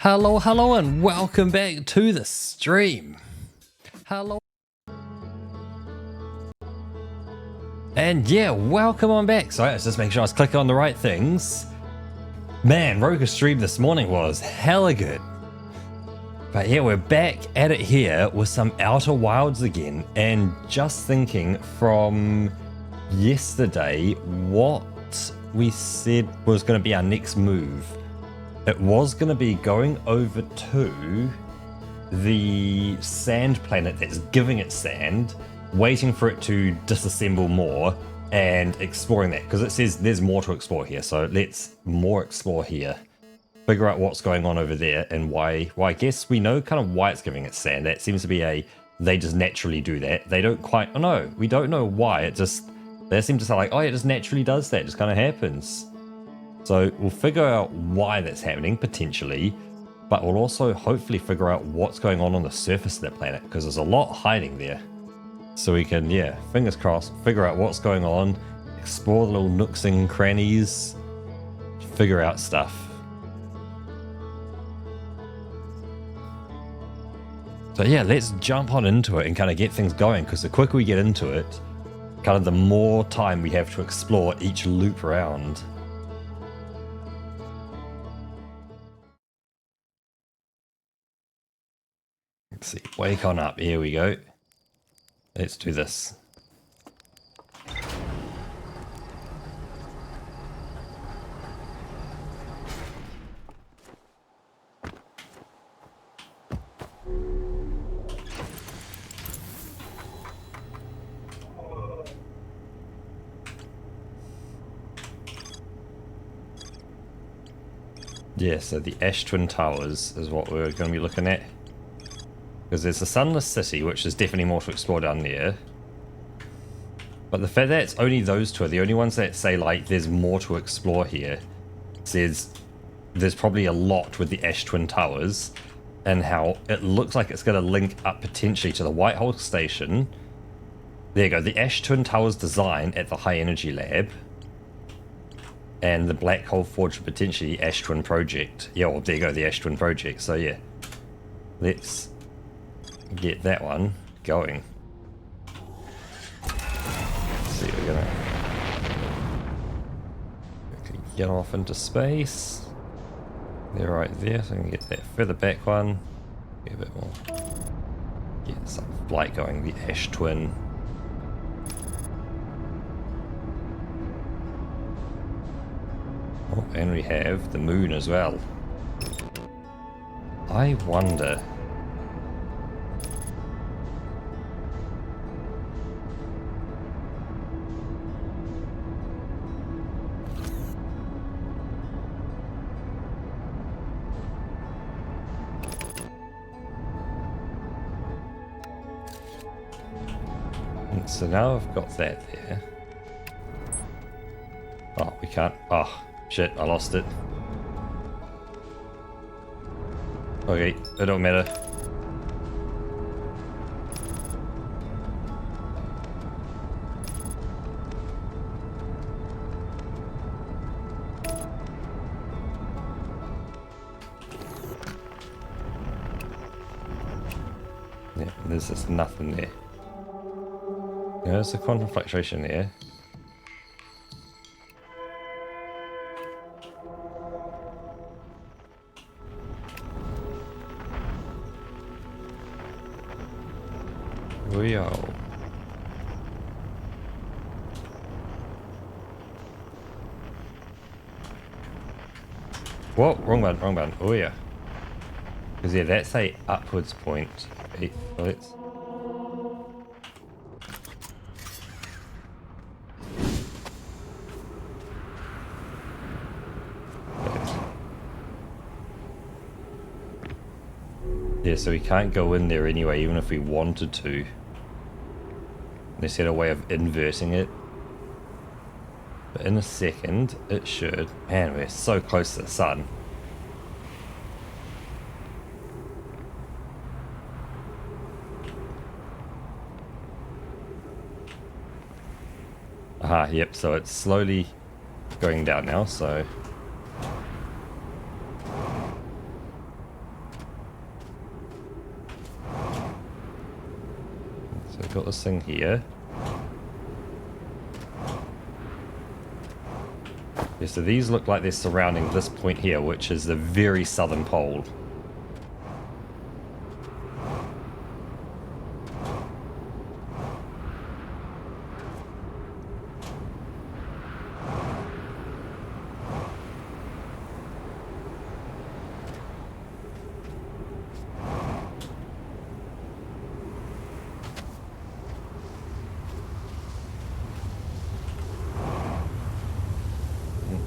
Hello, and welcome back to the stream. Hello. And yeah, welcome on back. Sorry, let's just make sure I was clicking on the right things. Man, Roka's stream this morning was hella good. But yeah, we're back at it here with some Outer Wilds again. And just thinking from yesterday, what we said was going to be our next move. It was going to be going over to the sand planet that's giving it sand, waiting for it to disassemble more and exploring that, because it says there's more to explore here. So let's more explore here, figure out what's going on over there and why. Well, I guess we know kind of why it's giving it sand. That seems to be they just naturally do that. They don't quite, oh no, we don't know why. It just, they seem to say like, oh, it just naturally does that. It just kind of happens. So we'll figure out why that's happening, potentially, but we'll also hopefully figure out what's going on the surface of that planet, because there's a lot hiding there. So we can, yeah, fingers crossed, figure out what's going on, explore the little nooks and crannies, figure out stuff. So yeah, let's jump on into it and kind of get things going, because the quicker we get into it, kind of the more time we have to explore each loop round. Let's see, wake on up, here we go. Let's do this. Yeah, so the Ash Twin Towers is what we're going to be looking at. Because there's the Sunless City, which is definitely more to explore down there. But the fact that it's only those two are the only ones that say, like, there's more to explore here. Says there's probably a lot with the Ash Twin Towers, and how it looks like it's going to link up potentially to the Whitehole Station. There you go, the Ash Twin Towers design at the High Energy Lab. And the Black Hole Forge, potentially Ash Twin Project. Yeah, well, there you go, the Ash Twin Project. So yeah, let's get that one going. Let's see, we're gonna get off into space. They're right there, so I can get that further back one. Get a bit more. Get some flight going, the Ash Twin. Oh, and we have the moon as well. I wonder. So now I've got that there. Oh, we can't. Oh, shit, I lost it. Okay, it don't matter. Yeah, there's just nothing there. There's a quantum fluctuation there. We are. Whoa, wrong button. Oh yeah. Because yeah, that's a upwards point. Hey, let's. Yeah, so we can't go in there anyway, even if we wanted to. They said a way of inverting it. But in a second, it should. Man, we're so close to the sun. Aha, yep, so it's slowly going down now, so got this thing here. Yeah, so these look like they're surrounding this point here, which is the very southern pole.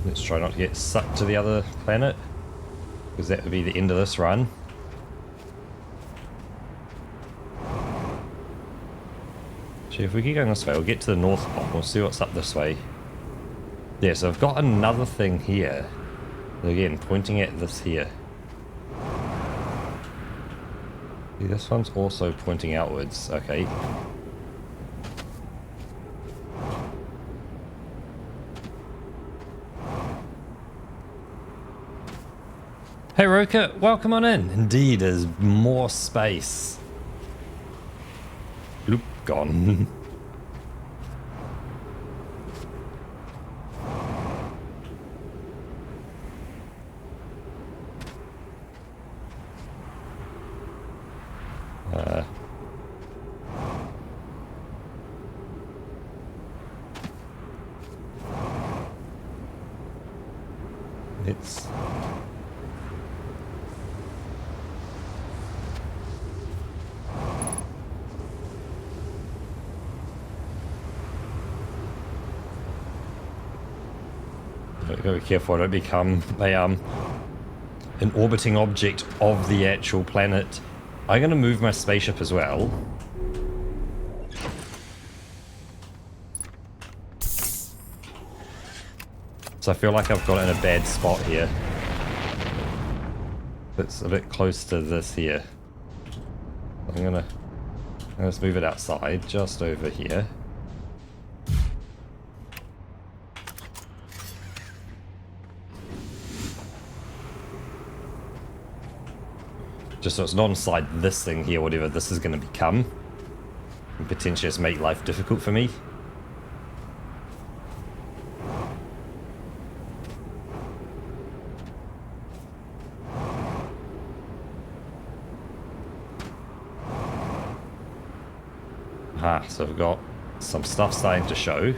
Let's try not to get sucked to the other planet, because that would be the end of this run. Actually, if we keep going this way, we'll get to the North Pole. We'll see what's up this way. Yeah, so I've got another thing here. Again, pointing at this here. See, this one's also pointing outwards. Okay. Hey Roka, welcome on in. Indeed, there's more space. Bloop, gone. It's... Gotta be careful I don't become a, an orbiting object of the actual planet. I'm gonna move my spaceship as well. So I feel like I've got it in a bad spot here. It's a bit close to this here. I'm gonna just move it outside, just over here. Just so it's not inside this thing here, whatever this is going to become. And potentially just make life difficult for me. Ah, so I've got some stuff starting to show.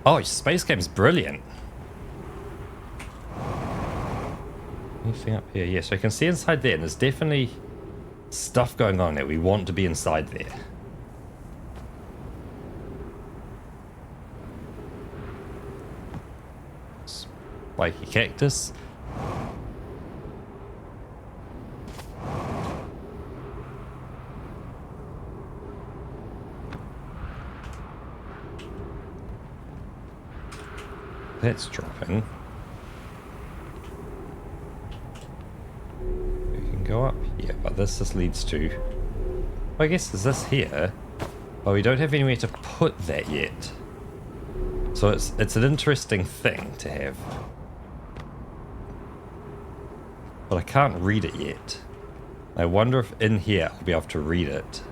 Oh, Space Game's brilliant. Anything up here? Yeah, so I can see inside there, and there's definitely stuff going on there. We want to be inside there. Spiky cactus. That's dropping. We can go up here, but this just leads to... Well, I guess is this here? Oh, we don't have anywhere to put that yet. So it's an interesting thing to have. But I can't read it yet. I wonder if in here I'll be able to read it.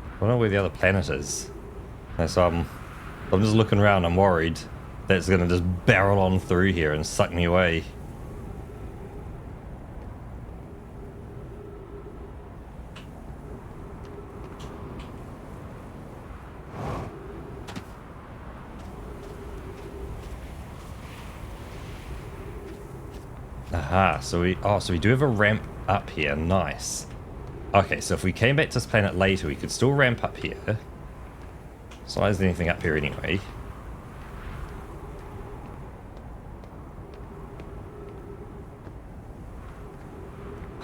I don't know where the other planet is. And so I'm just looking around, I'm worried that it's going to just barrel on through here and suck me away. Aha, so we do have a ramp up here, nice. Okay, so if we came back to this planet later, we could still ramp up here. So why is there anything up here anyway?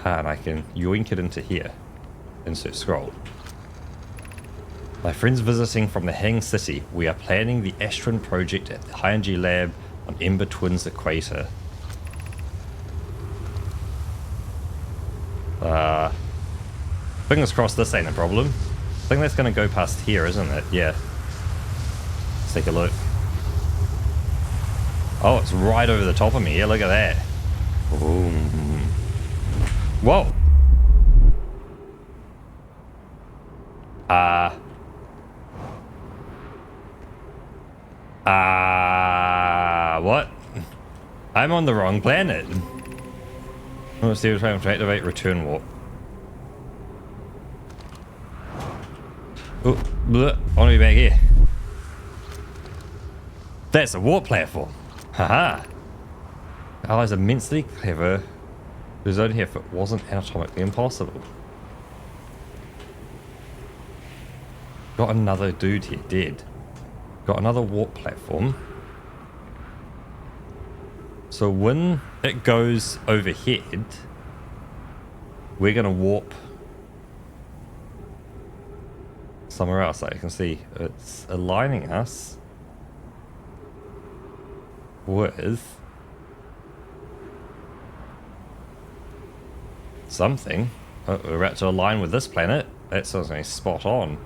Ah, and I can yoink it into here. Insert scroll. My friends visiting from the Hang City. We are planning the Astron project at the High-Energy Lab on Ember Twins Fingers crossed this ain't a problem. I think that's going to go past here, isn't it? Yeah. Let's take a look. Oh, it's right over the top of me. Yeah, look at that. Boom. Whoa. What? I'm on the wrong planet. Let's see if I can activate return warp. Oh, bleh. I want to be back here. That's a warp platform. Haha. Allies immensely clever. It was only here if it wasn't anatomically impossible. Got another dude here, dead. Got another warp platform. So when it goes overhead, we're going to warp somewhere else. Like you can see, it's aligning us with something. Oh, we're about to align with this planet. That sounds like spot on.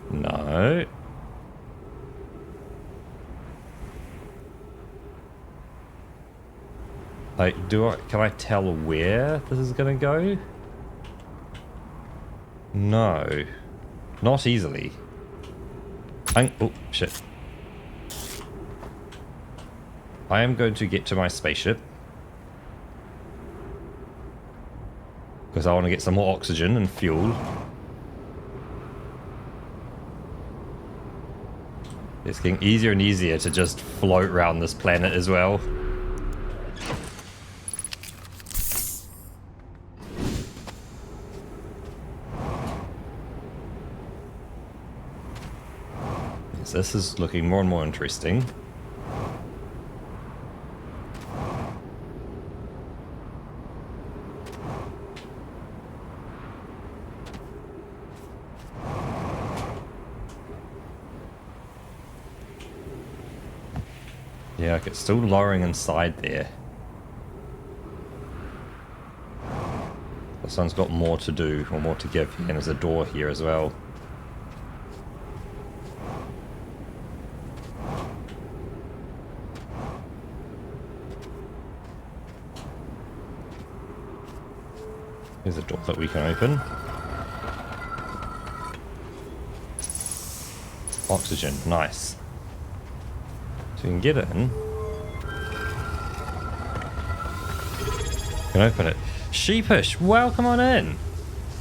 No. Like, can I tell where this is gonna go? No. Not easily. Oh, shit. I am going to get to my spaceship. Because I want to get some more oxygen and fuel. It's getting easier and easier to just float around this planet as well. This is looking more and more interesting. Yeah, it's still lowering inside there. This one's got more to do, or more to give, and there's a door here as well. There's a door that we can open. Oxygen, nice. So you can get in. You can open it. Sheepish, welcome on in.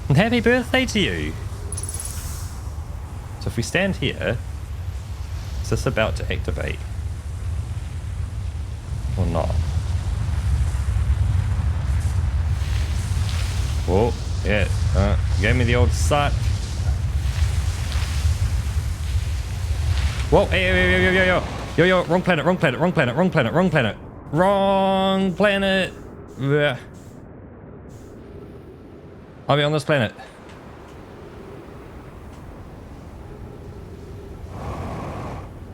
And happy birthday to you. So if we stand here, is this about to activate? Or not? Whoa, yeah, gave me the old suck. Whoa, hey, yo, wrong planet, wrong planet, wrong planet, wrong planet, wrong planet, wrong planet. Blech. I'll be on this planet.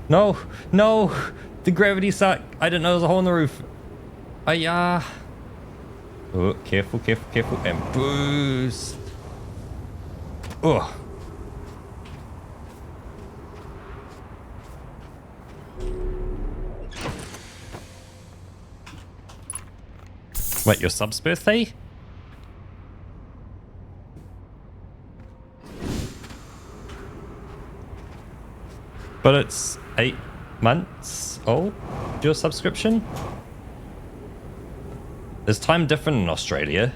No, no, the gravity suck. I didn't know there was a hole in the roof. Oh, careful, careful, careful, and boost. Oh. Wait, your sub's birthday? But it's 8 months old, your subscription? Is time different in Australia?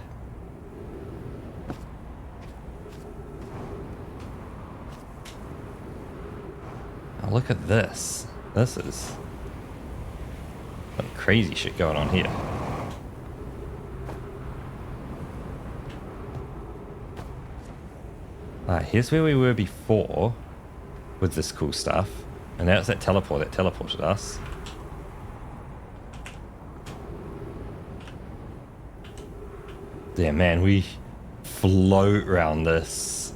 Oh, look at this. This is some crazy shit going on here. Here's where we were before with this cool stuff. And now it's that teleport that teleported us. Yeah, man, we float around this.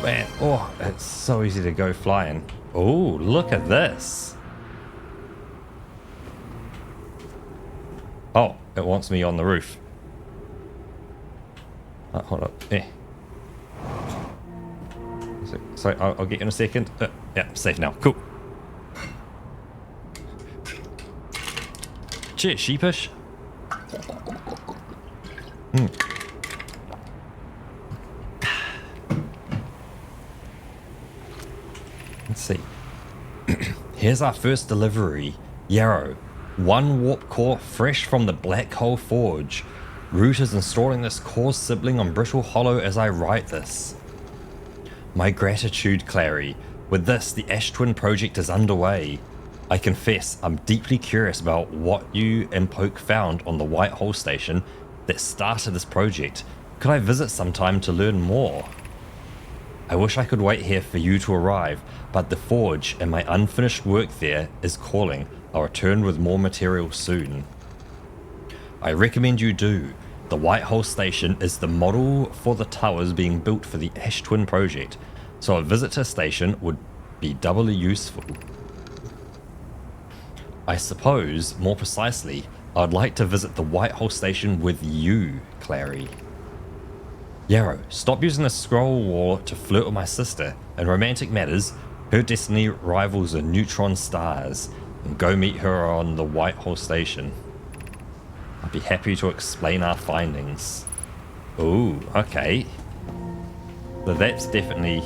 man. Oh, it's so easy to go flying. Oh, look at this. Oh, it wants me on the roof. Hold up. Sorry, I'll get you in a second. Yeah, safe now. Cool. Cheers, sheepish. Let's see. Here's our first delivery. Yarrow. 1 warp core fresh from the Black Hole Forge. Root is installing this core's sibling on Brittle Hollow as I write this. My gratitude, Clary. With this, the Ash Twin project is underway. I confess, I'm deeply curious about what you and Poke found on the White Hole Station that started this project. Could I visit sometime to learn more? I wish I could wait here for you to arrive, but the Forge and my unfinished work there is calling. I'll return with more material soon. I recommend you do. The White Hole Station is the model for the towers being built for the Ash Twin project, so a visit to the station would be doubly useful. I suppose, more precisely, I'd like to visit the White Hole Station with you, Clary. Yarrow, stop using the scroll war to flirt with my sister. In romantic matters, her destiny rivals the neutron stars, and go meet her on the White Hole Station. I'd be happy to explain our findings. Ooh, okay. So that's definitely...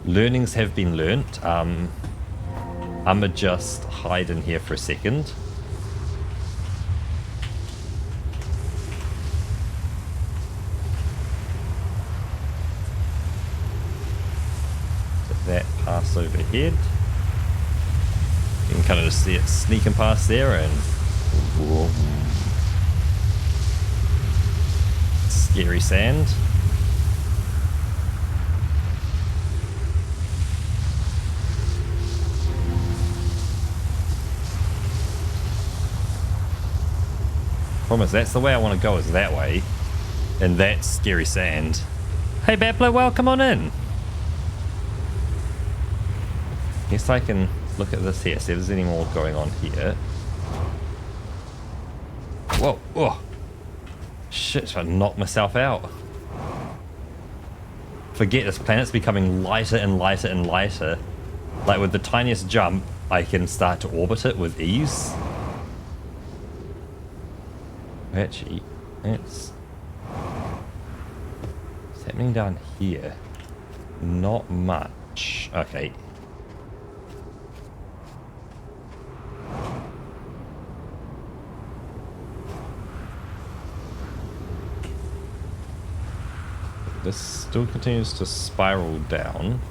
Learnings have been learnt. I'ma just hide in here for a second. Let that pass overhead. You can kind of just see it sneaking past there and... Whoa. Scary sand. Problem is, that's the way I want to go, is that way. And that's scary sand. Hey Bappler, welcome on in. Guess I can look at this here, see if there's any more going on here. Whoa, whoa. Shit, I knocked myself out. Forget, this planet's becoming lighter and lighter and lighter. Like with the tiniest jump, I can start to orbit it with ease. Actually, what's happening down here? Not much. Okay. This still continues to spiral down,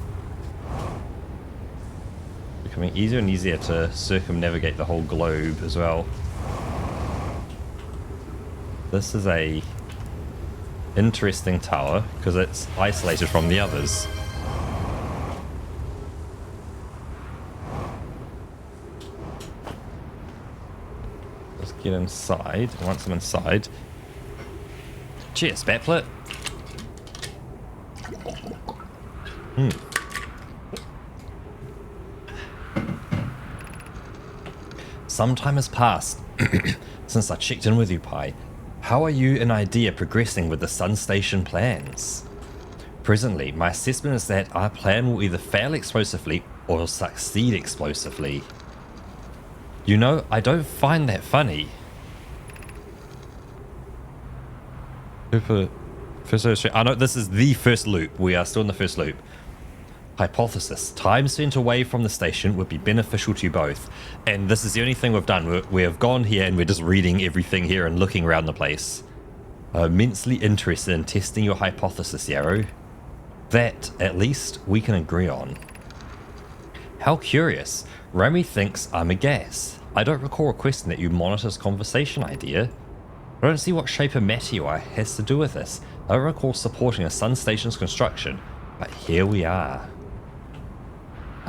becoming easier and easier to circumnavigate the whole globe as well. This is a interesting tower because it's isolated from the others. Let's get inside. Once I'm inside, cheers, Bapplet. Some time has passed since I checked in with you, Pi. How are you and Idea progressing with the Sun Station plans? Presently, my assessment is that our plan will either fail explosively or succeed explosively. You know, I don't find that funny. I know this is the first loop. We are still in the first loop. Hypothesis. Time spent away from the station would be beneficial to you both. And this is the only thing we've done. We have gone here and we're just reading everything here and looking around the place. I'm immensely interested in testing your hypothesis, Yarrow. That, at least, we can agree on. How curious. Remy thinks I'm a gas. I don't recall requesting that you monitor this conversation, Idea. I don't see what shape of matter you are has to do with this. I don't recall supporting a Sun Station's construction. But here we are.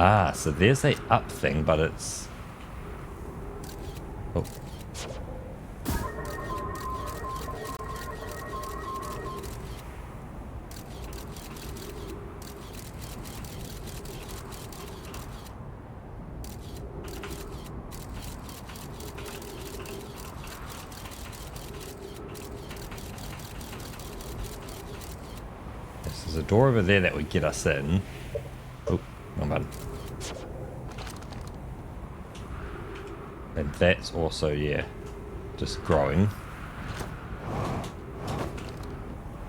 Ah, so there's a up thing, but it's... Oh. a door over there that would get us in. Oh, wrong button. And that's also, yeah, just growing.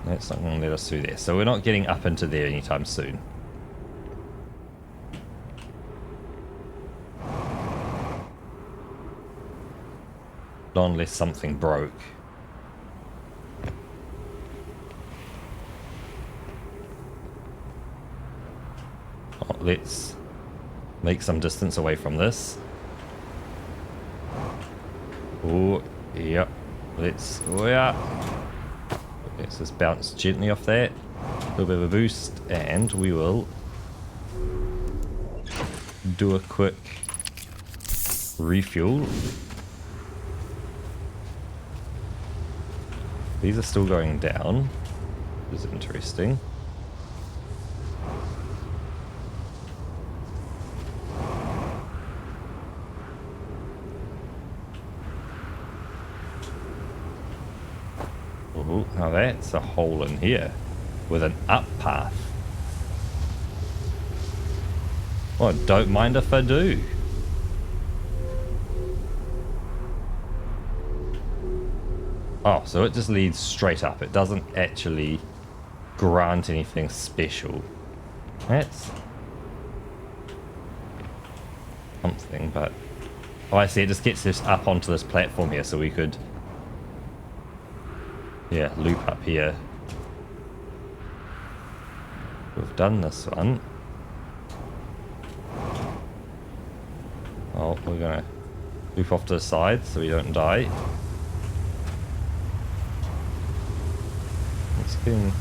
That's not going to let us through there. So we're not getting up into there anytime soon. Not unless something broke. Oh, let's make some distance away from this. Oh, yep. Let's, oh yeah. Let's just bounce gently off that. A little bit of a boost, and we will do a quick refuel. These are still going down, which is interesting. Oh, now that's a hole in here with an up path. Well, don't mind if I do. Oh, so it just leads straight up. It doesn't actually grant anything special. That's something, but... Oh, I see. It just gets us up onto this platform here, so we could... Yeah, loop up here. We've done this one. Oh, we're gonna loop off to the side so we don't die. It's getting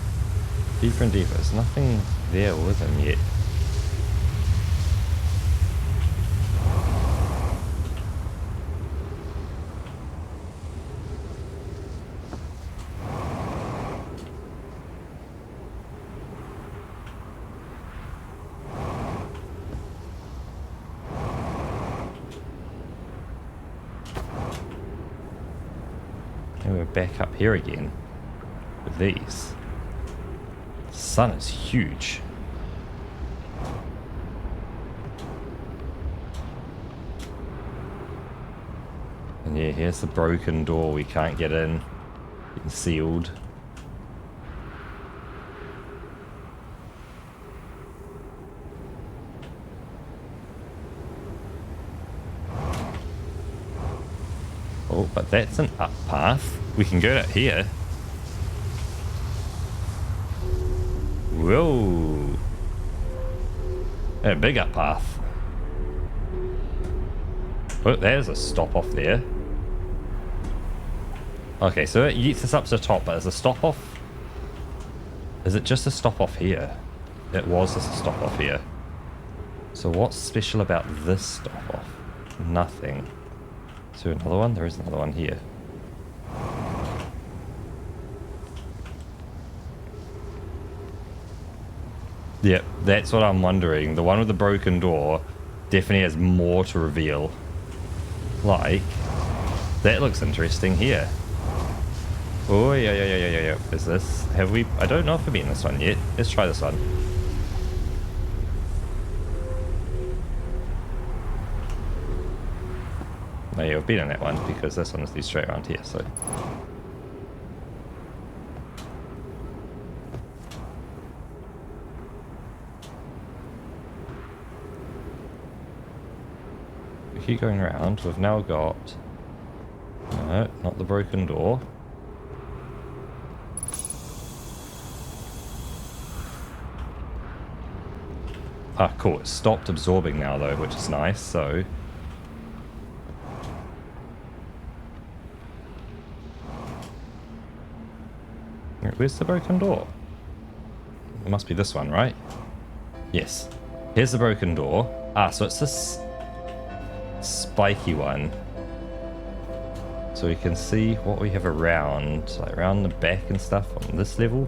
deeper and deeper. There's nothing there with him yet. And we're back up here again with these. The sun is huge. And yeah, here's the broken door. We can't get in. It's sealed. Oh, but that's an up path. We can go out here. Whoa. A big up path. Oh, there's a stop off there. Okay, so it yeets us up to the top, but there's a stop off. Is it just a stop off here? It was just a stop off here. So what's special about this stop off? Nothing. Is there another one? There is another one here. Yep, that's what I'm wondering. The one with the broken door definitely has more to reveal. Like, that looks interesting here. Oh, yeah. Is this... Have we... I don't know if we've been in this one yet. Let's try this one. No, yeah, we've been in that one because this one is leads straight around here, so... We keep going around. We've now got... No, not the broken door. Ah, cool. It stopped absorbing now, though, which is nice, so... Where's the broken door? It must be this one, right? Yes. Here's the broken door. Ah, so it's this spiky one. So we can see what we have around, like around the back and stuff on this level.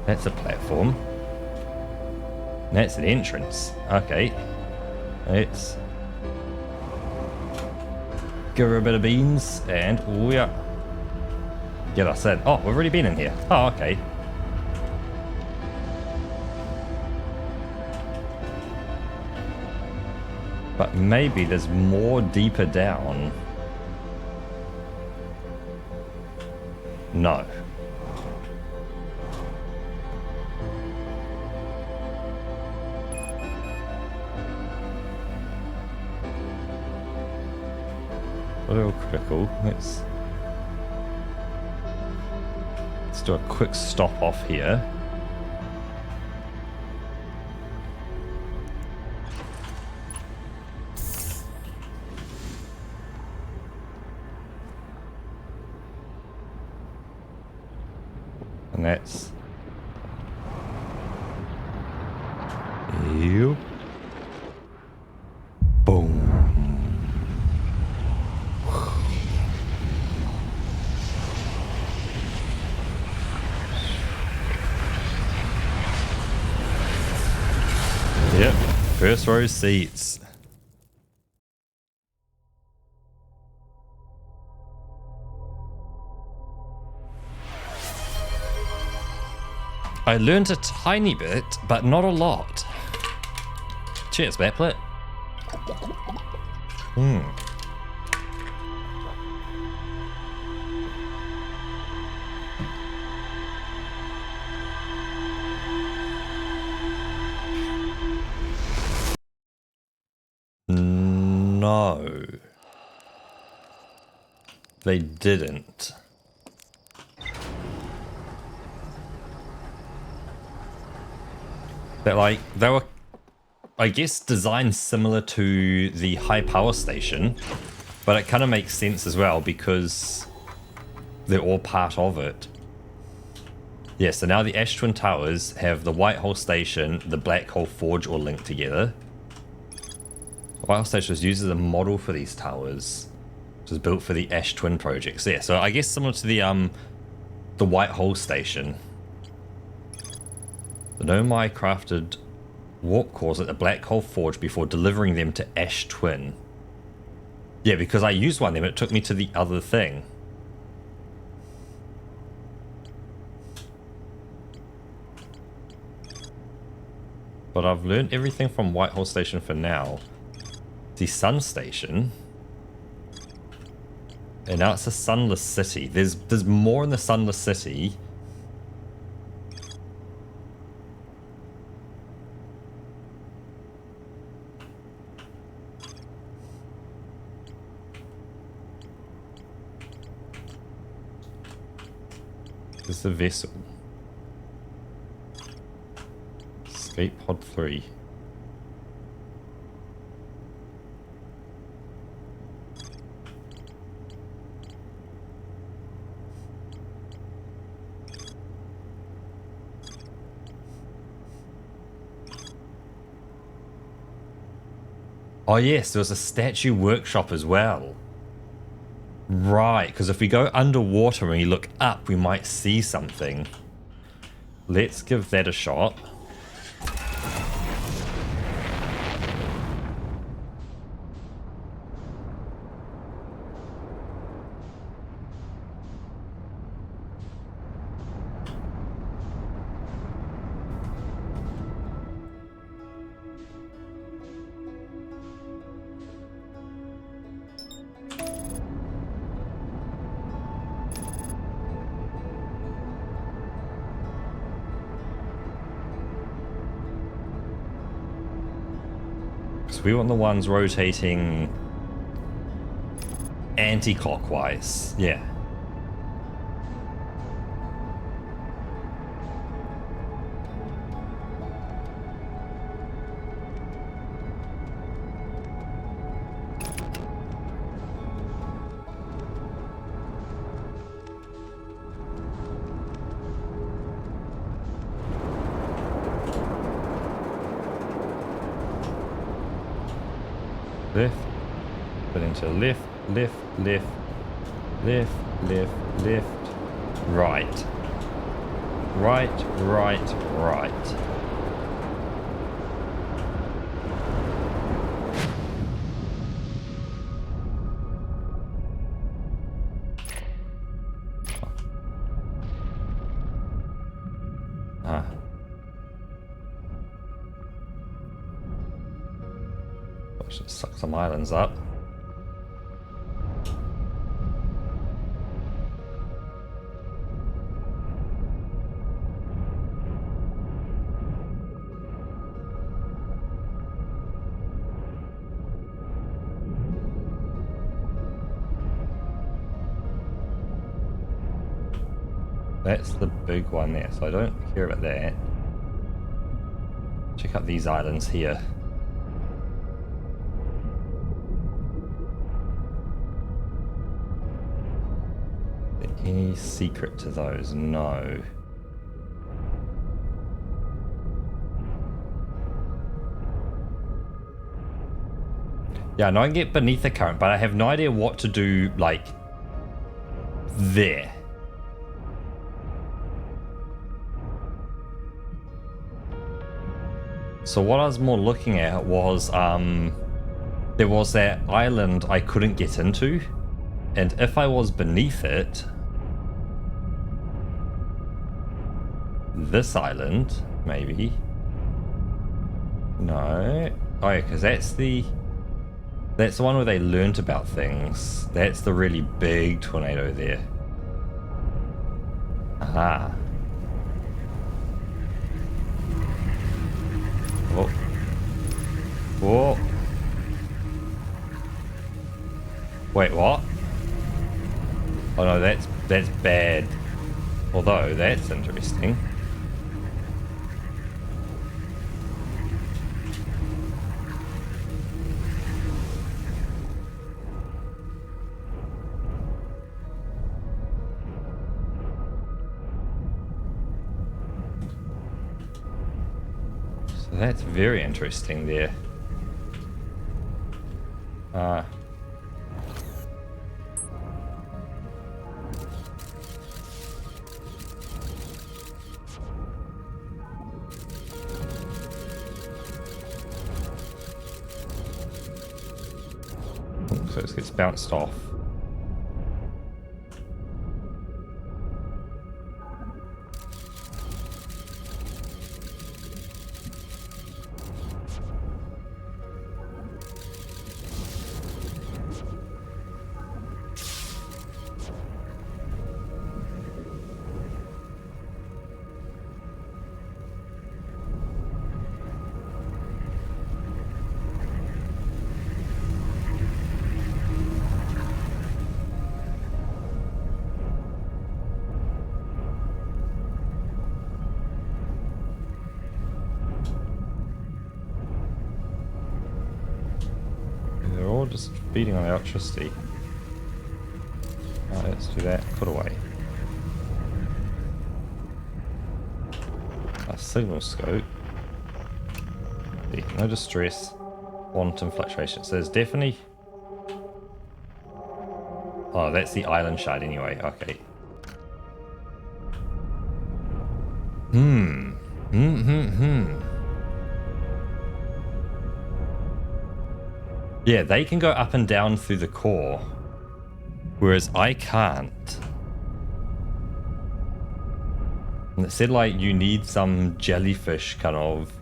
That's a platform. That's an entrance. Okay. Let's give her a bit of beans and oh yeah. Yeah, that's it. Oh, we've already been in here. Oh, okay. But maybe there's more deeper down. No. A little critical. Let's do a quick stop off here. And that's... Yep. Boom. Yep, first row seats. I learned a tiny bit, but not a lot. Cheers, Backlit. No. They didn't. They were, I guess, designed similar to the high power station, but it kind of makes sense as well because they're all part of it. Yeah, so now the Ash Twin Towers have the White Hole Station, the Black Hole Forge all linked together. The White Hole Station was used as a model for these towers, which was built for the Ash Twin project. So yeah, so I guess similar to the White Hole Station. The Nomai crafted warp cores at the Black Hole Forge before delivering them to Ash Twin. Yeah, because I used one of them, it took me to the other thing. But I've learned everything from White Hole Station for now. The Sun Station. And now it's a Sunless City. There's more in the Sunless City. This is the vessel. Escape pod 3. Oh yes, there was a statue workshop as well. Right, because if we go underwater and we look up, we might see something. Let's give that a shot. We want the ones rotating anti-clockwise. Yeah. Left, put into left, left, left, left, left, left, right. Right, right, right. Just suck some islands up. That's the big one there, so I don't care about that. Check out these islands here. Any secret to those? No. Yeah, I know I can get beneath the current, but I have no idea what to do, like, there. So what I was more looking at was, there was that island I couldn't get into, and if I was beneath it, this island, maybe. No. Oh yeah, because that's the one where they learnt about things. That's the really big tornado there. Aha. Whoa. Whoa. Wait, what? Oh no, that's bad. Although, that's interesting. So that's very interesting there. So it gets bounced off. Just feeding on the electricity. Right, let's do that. Put away. A signal scope. No distress. Quantum fluctuation. So there's definitely... Oh, that's the island shard anyway. Okay. Yeah, they can go up and down through the core, whereas I can't. And it said, like, you need some jellyfish kind of...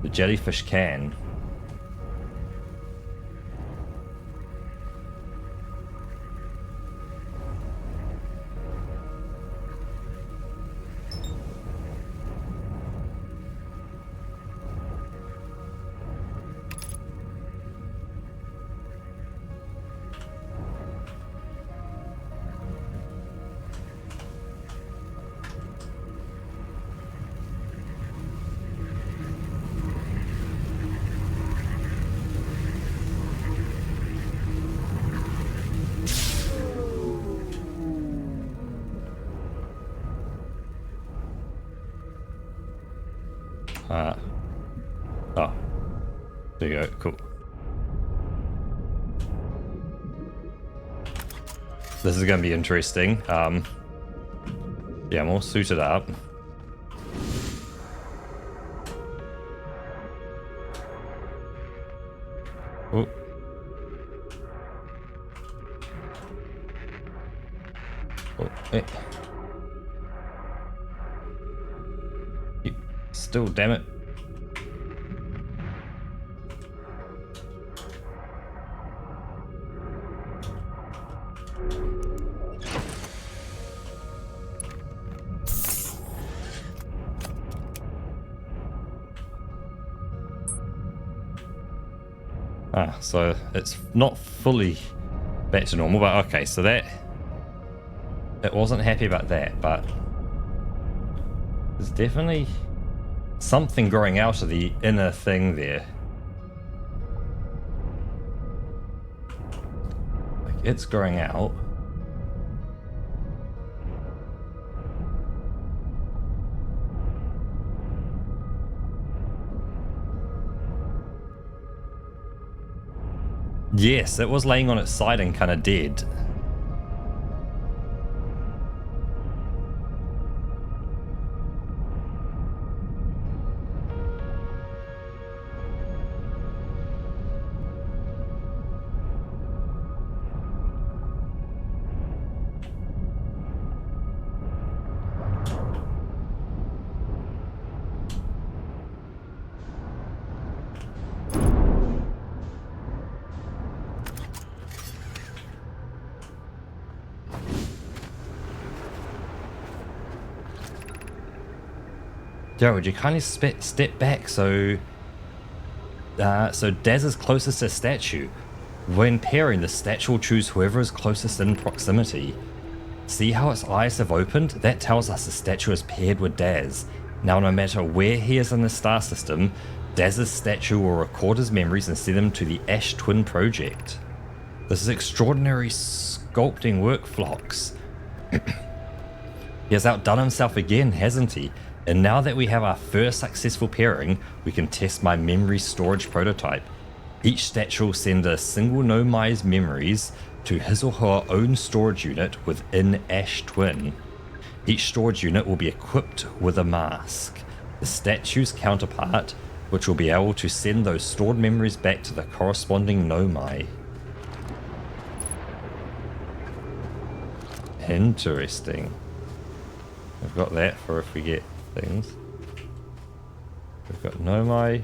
The jellyfish can. Oh, there you go, cool. This is going to be interesting. Yeah, I'm all suited up. Oh. Oh, hey. Still, damn it. Ah, so it's not fully back to normal, but okay, so that... It wasn't happy about that, but... There's definitely something growing out of the inner thing there. Like, it's growing out. Yes, it was laying on its side and kind of dead. Joe, would you kindly step back so Daz is closest to statue. When pairing, the statue will choose whoever is closest in proximity. See how its eyes have opened? That tells us the statue is paired with Daz. Now no matter where he is in the star system, Daz's statue will record his memories and send them to the Ash Twin Project. This is extraordinary sculpting work, Phlox. He has outdone himself again, hasn't he? And now that we have our first successful pairing, we can test my memory storage prototype. Each statue will send a single Nomai's memories to his or her own storage unit within Ash Twin. Each storage unit will be equipped with a mask, the statue's counterpart, which will be able to send those stored memories back to the corresponding Nomai. Interesting. We've got that for if we get things. We've got Nomai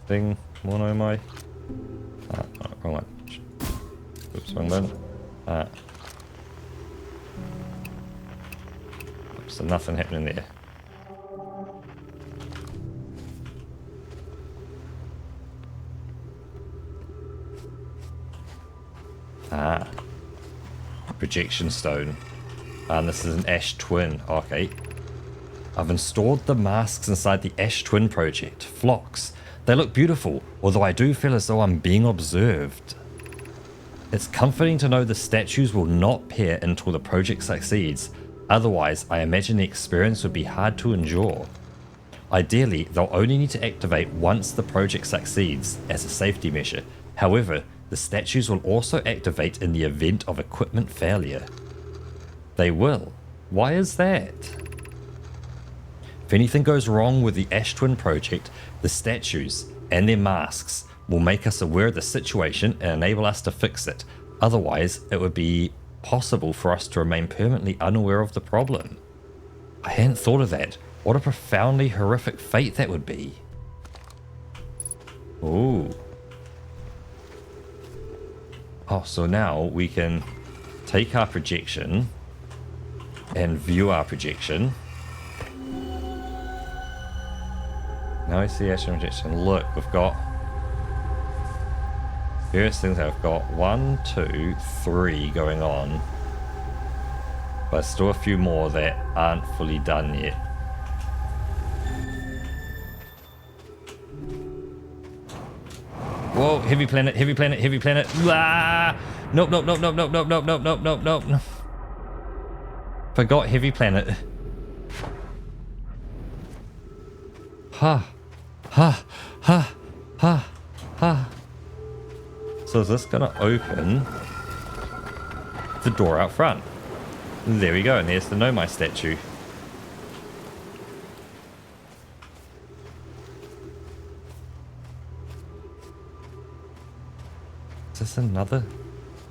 thing, more Nomai. Oh, wrong one. Oops, wrong one. So nothing happening there. Projection stone. And this is an Ash Twin. Okay. I've installed the masks inside the Ash Twin project. Phlox. They look beautiful, although I do feel as though I'm being observed. It's comforting to know the statues will not pair until the project succeeds. Otherwise, I imagine the experience would be hard to endure. Ideally, they'll only need to activate once the project succeeds, as a safety measure. However, the statues will also activate in the event of equipment failure. They will. Why is that? If anything goes wrong with the Ash Twin project, the statues and their masks will make us aware of the situation and enable us to fix it. Otherwise, it would be possible for us to remain permanently unaware of the problem. I hadn't thought of that. What a profoundly horrific fate that would be. Ooh. Oh, so now we can take our projection and view our projection. Now I see Ash Twin projection. Look, we've got various things. I've got 1, 2, 3 going on, but still a few more that aren't fully done yet. Whoa, heavy planet, heavy planet, heavy planet. Ah! Nope, nope, nope, nope, nope, nope, nope, nope, nope, nope, nope, nope. Forgot heavy planet. Ha. Ha. Ha. Ha. Ha. So is this gonna open the door out front? There we go, and there's the Nomai statue. Is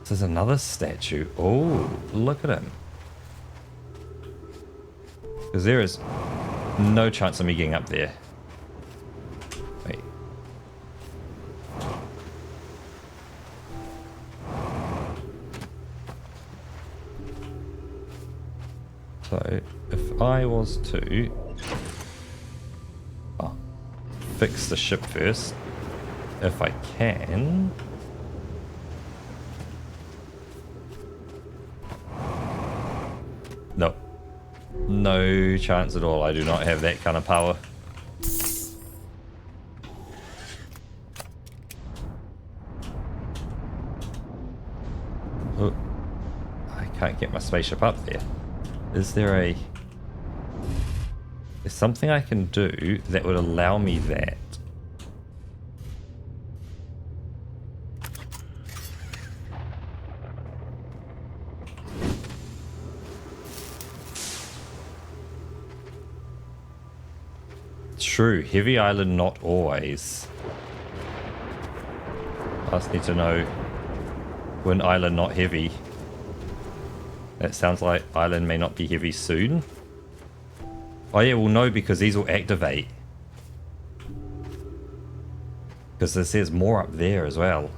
this another statue? Oh, look at him. Because there is no chance of me getting up there. Wait. So if I was to fix the ship first, if I can. No. No chance at all. I do not have that kind of power. Oh, I can't get my spaceship up there. Is there a... There's something I can do that would allow me that. True, heavy island not always. I just need to know when island not heavy. That sounds like island may not be heavy soon. Oh yeah, we'll know because these will activate. Because there says more up there as well.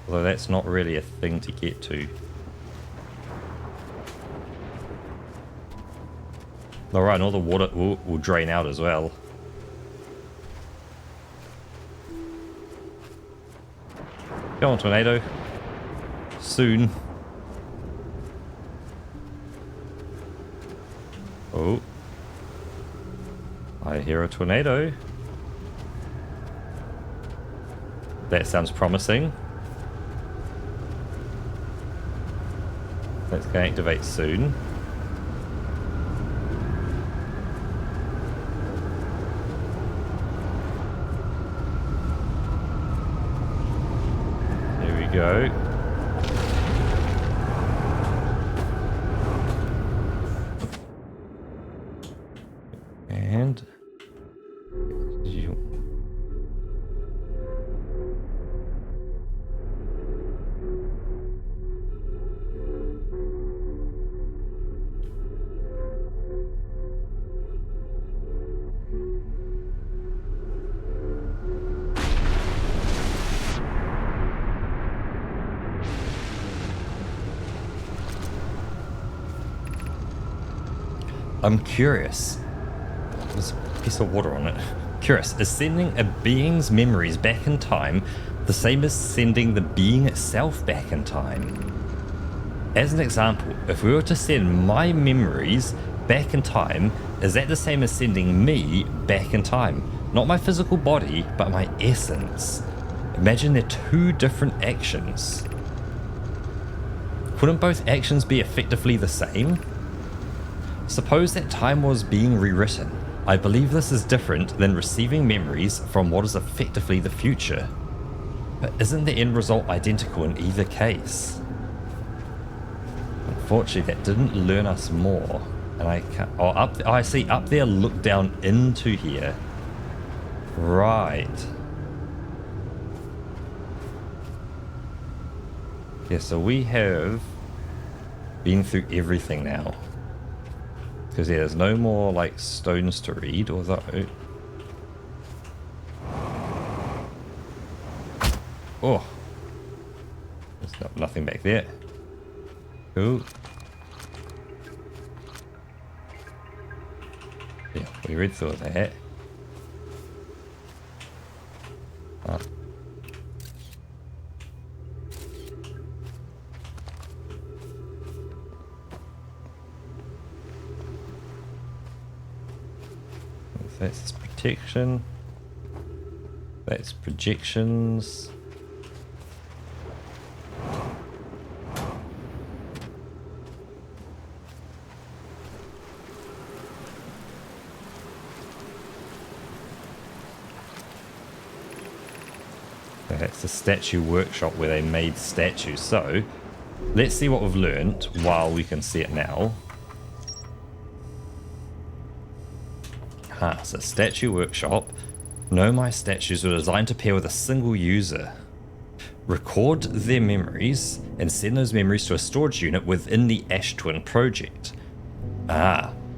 Although that's not really a thing to get to. Alright, and all the water will drain out as well. Go on, tornado. Soon. Oh. I hear a tornado. That sounds promising. That's going to activate soon. Go. And you. I'm curious. There's a piece of water on it. Curious, is sending a being's memories back in time the same as sending the being itself back in time? As an example, if we were to send my memories back in time, is that the same as sending me back in time? Not my physical body, but my essence. Imagine they're two different actions. Couldn't both actions be effectively the same? Suppose that time was being rewritten. I believe this is different than receiving memories from what is effectively the future. But isn't the end result identical in either case? Unfortunately, that didn't learn us more. And I can't... Oh, I see. Up there, look down into here. Right. Yeah, so we have been through everything now. Because yeah, there's no more like stones to read, although... Oh! There's nothing back there. Cool. Yeah, we read through that. Ah. That's protection. That's projections. That's the statue workshop where they made statues. So let's see what we've learned while we can see it now. So statue workshop. Know my statues were designed to pair with a single user. Record their memories and send those memories to a storage unit within the Ash Twin project.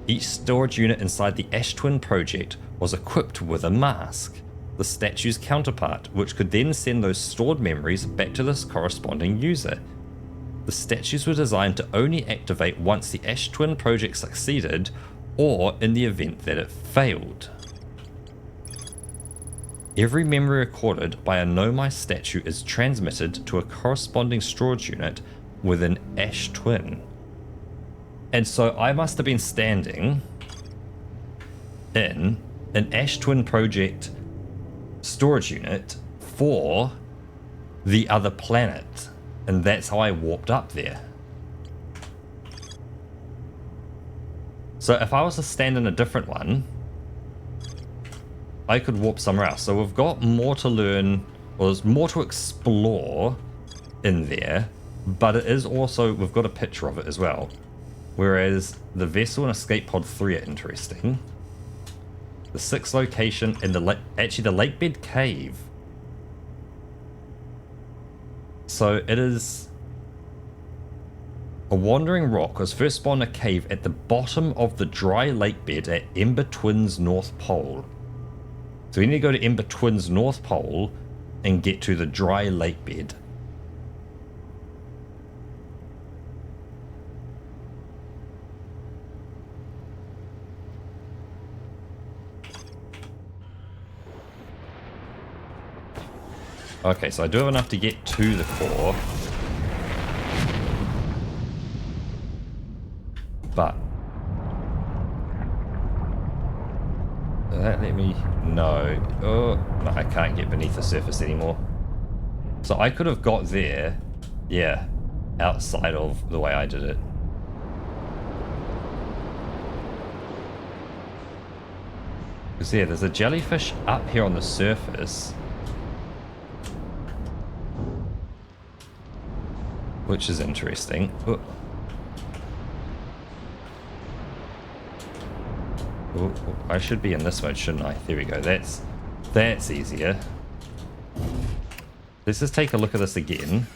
Each storage unit inside the Ash Twin project was equipped with a mask, the statue's counterpart, which could then send those stored memories back to this corresponding user. The statues were designed to only activate once the Ash Twin project succeeded or in the event that it failed. Every memory recorded by a Nomai statue is transmitted to a corresponding storage unit within Ash Twin. And so I must have been standing in an Ash Twin project storage unit for the other planet. And that's how I warped up there. So if I was to stand in a different one, I could warp somewhere else. So we've got more to learn, or there's more to explore in there, but it is also, we've got a picture of it as well. Whereas the vessel and escape pod 3 are interesting. The 6th location and actually the lake bed cave. So it is a wandering rock was first spawned in a cave at the bottom of the dry lake bed at Ember Twin's North Pole. So we need to go to Ember Twin's North Pole and get to the dry lake bed. Okay, so I do have enough to get to the core. But does that let me? No. Oh, no, I can't get beneath the surface anymore. So I could have got there, yeah, outside of the way I did it. Because yeah, there's a jellyfish up here on the surface, which is interesting. Oh. Oh, I should be in this mode, shouldn't I? There we go. That's easier. Let's just take a look at this again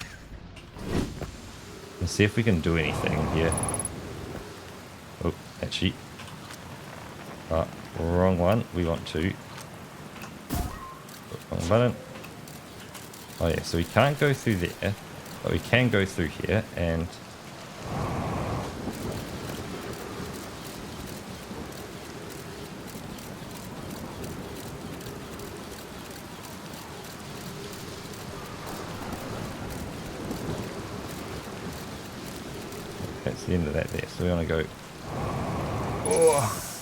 and see if we can do anything here. Oh, actually, wrong one. We want to. Wrong button. Oh yeah, so we can't go through there. But we can go through here and that's the end of that there. So we want to go. Oh,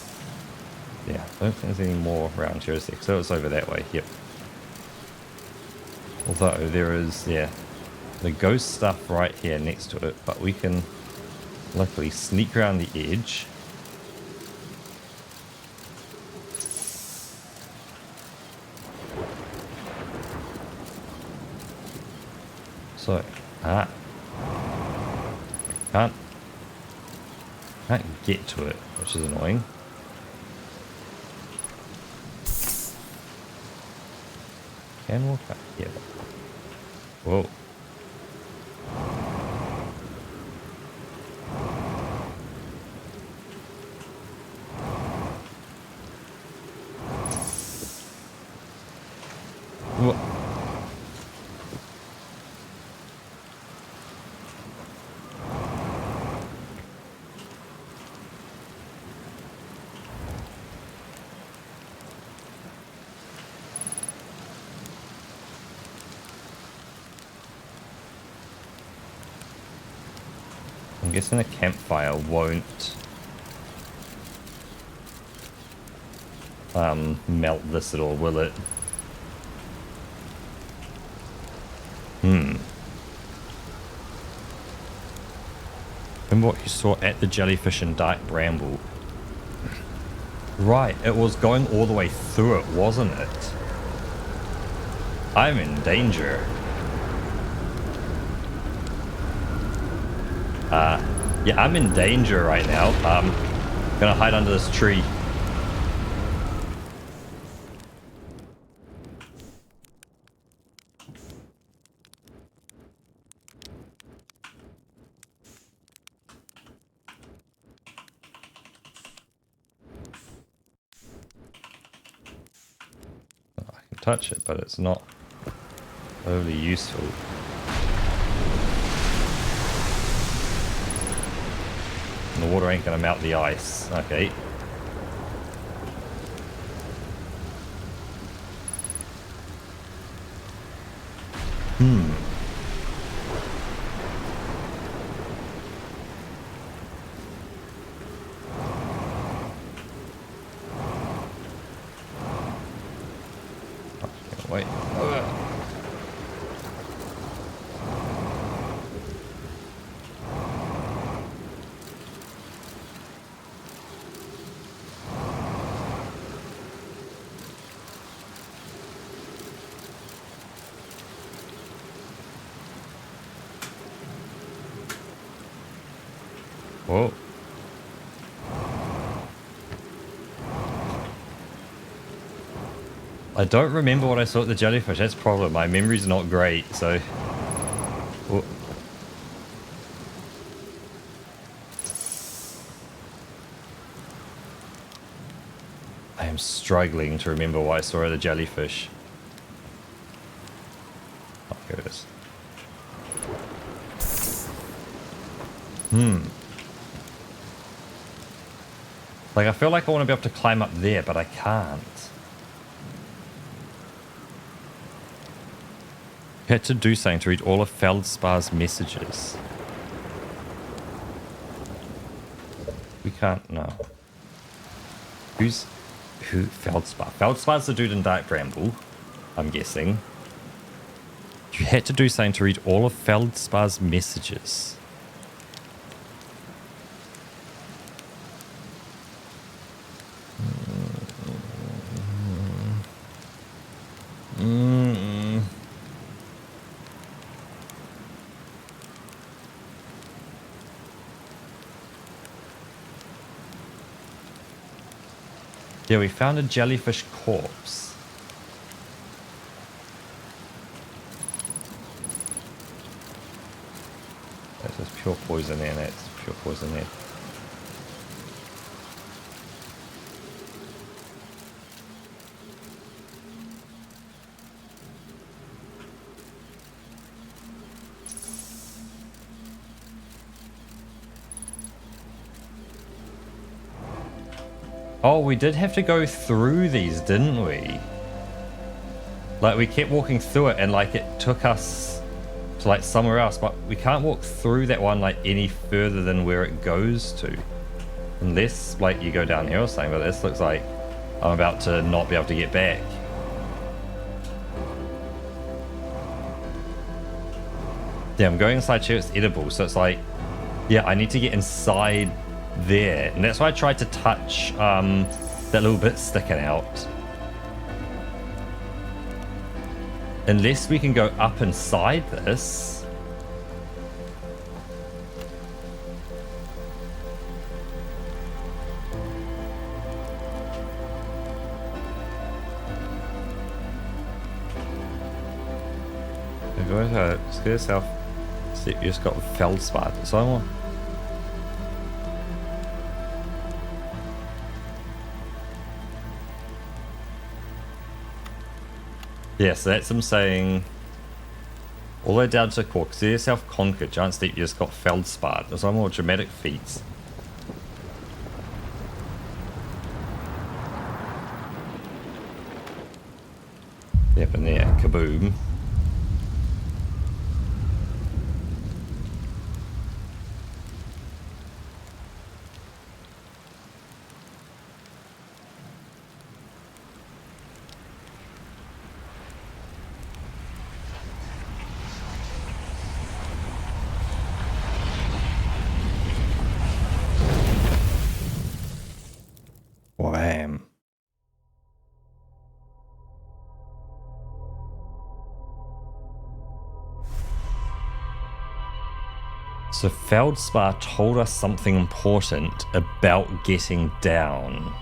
yeah. I don't think there's any more around here, is there? So it's over that way. Yep. Although there is, yeah, the ghost stuff right here next to it, but we can luckily sneak around the edge. So, can't get to it, which is annoying. Can walk up here. Whoa. I'm guessing a campfire won't melt this at all, will it? Remember what you saw at the jellyfish and dark bramble? Right, it was going all the way through it, wasn't it? I'm in danger. Yeah, I'm in danger right now. Gonna hide under this tree. I can touch it, but it's not overly useful. And the water ain't gonna melt the ice. Okay. Wait. Whoa. I don't remember what I saw at the jellyfish. That's the problem. My memory's not great, so... Whoa. I am struggling to remember what I saw at the jellyfish. Oh, here it is. Like, I feel like I want to be able to climb up there, but I can't. You had to do something to read all of Feldspar's messages. We can't, no. Who? Feldspar. Feldspar's the dude in Dark Bramble, I'm guessing. You had to do something to read all of Feldspar's messages. Yeah, we found a jellyfish corpse. That's just pure poison there, that's pure poison there. Oh, we did have to go through these, didn't we? Like, we kept walking through it and, like, it took us to, like, somewhere else. But we can't walk through that one, like, any further than where it goes to. Unless, like, you go down here or something. But this looks like I'm about to not be able to get back. Yeah, I'm going inside here. It's edible. So it's like, yeah, I need to get inside there, and that's why I tried to touch that little bit sticking out. Unless we can go up inside this. Scare yourself. See, you just got Feldspar. So I want. Yeah, so that's him saying all the way down to Cork. See yourself conquered. Giant Steep, you just got Feldspar. There's some more dramatic feats. Yep, and there, kaboom. Wham. So Feldspar told us something important about getting down.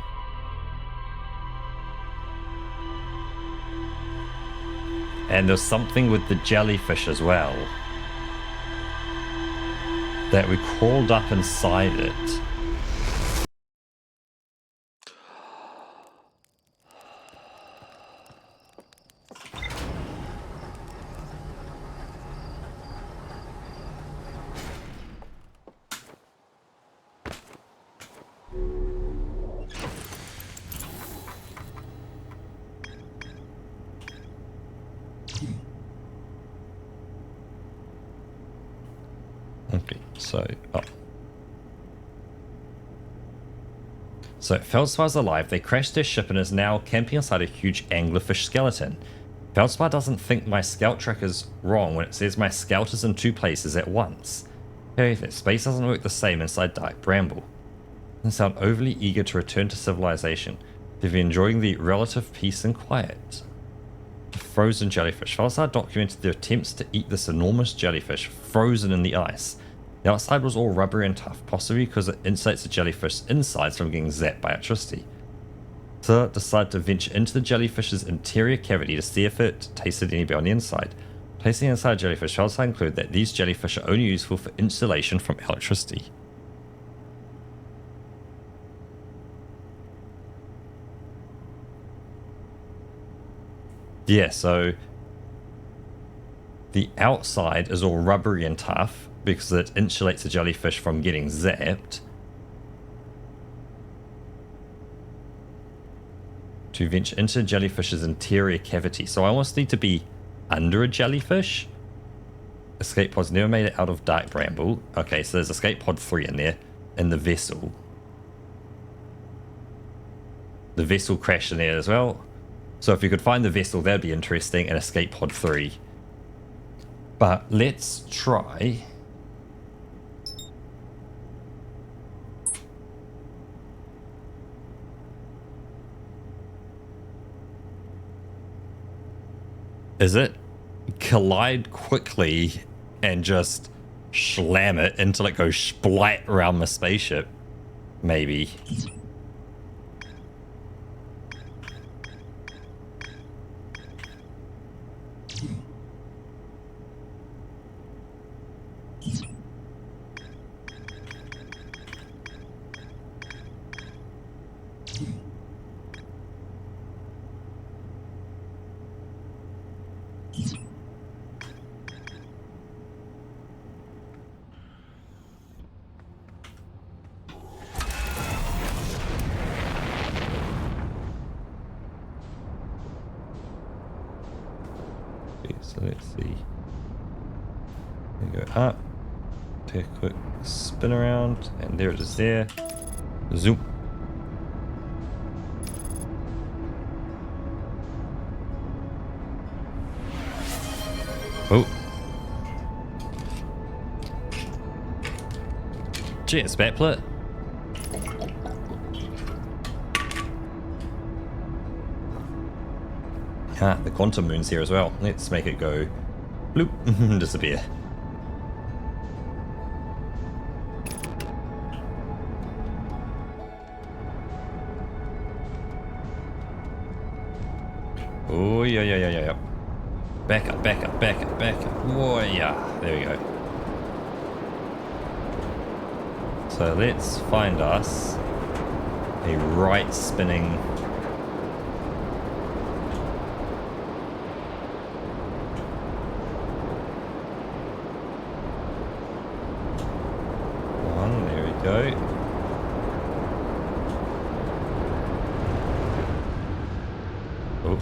And there's something with the jellyfish as well. That we crawled up inside it. So, oh. So, Feldspar's alive. They crashed their ship and is now camping inside a huge anglerfish skeleton. Feldspar doesn't think my scout track is wrong when it says my scout is in 2 places at once. Okay, that space doesn't work the same inside Dark Bramble. They sound overly eager to return to civilization. They've been enjoying the relative peace and quiet. The frozen jellyfish. Feldstar documented their attempts to eat this enormous jellyfish frozen in the ice. The outside was all rubbery and tough, possibly because it insulates the jellyfish's insides from getting zapped by electricity. So decided to venture into the jellyfish's interior cavity to see if it tasted any better on the inside. Placing inside jellyfish, Feldstar concluded that these jellyfish are only useful for insulation from electricity. Yeah, so the outside is all rubbery and tough because it insulates the jellyfish from getting zapped. To venture into the jellyfish's interior cavity. So I almost need to be under a jellyfish. Escape pods never made it out of Dark Bramble. Okay, so there's escape pod 3 in there, in the vessel. The vessel crashed in there as well. So if you could find the vessel, that'd be interesting, and escape pod 3. But let's try. Is it collide quickly and just slam it until it goes splat around the spaceship? Maybe. So let's see. We go up, take a quick spin around, and there it is there. Zoom. Oh. Cheers, Batplet. Ah, the quantum moon's here as well. Let's make it go bloop, disappear. Oh, yeah. Back up. Whoa, yeah. There we go. So let's find us a right spinning. One, there we go. Oh.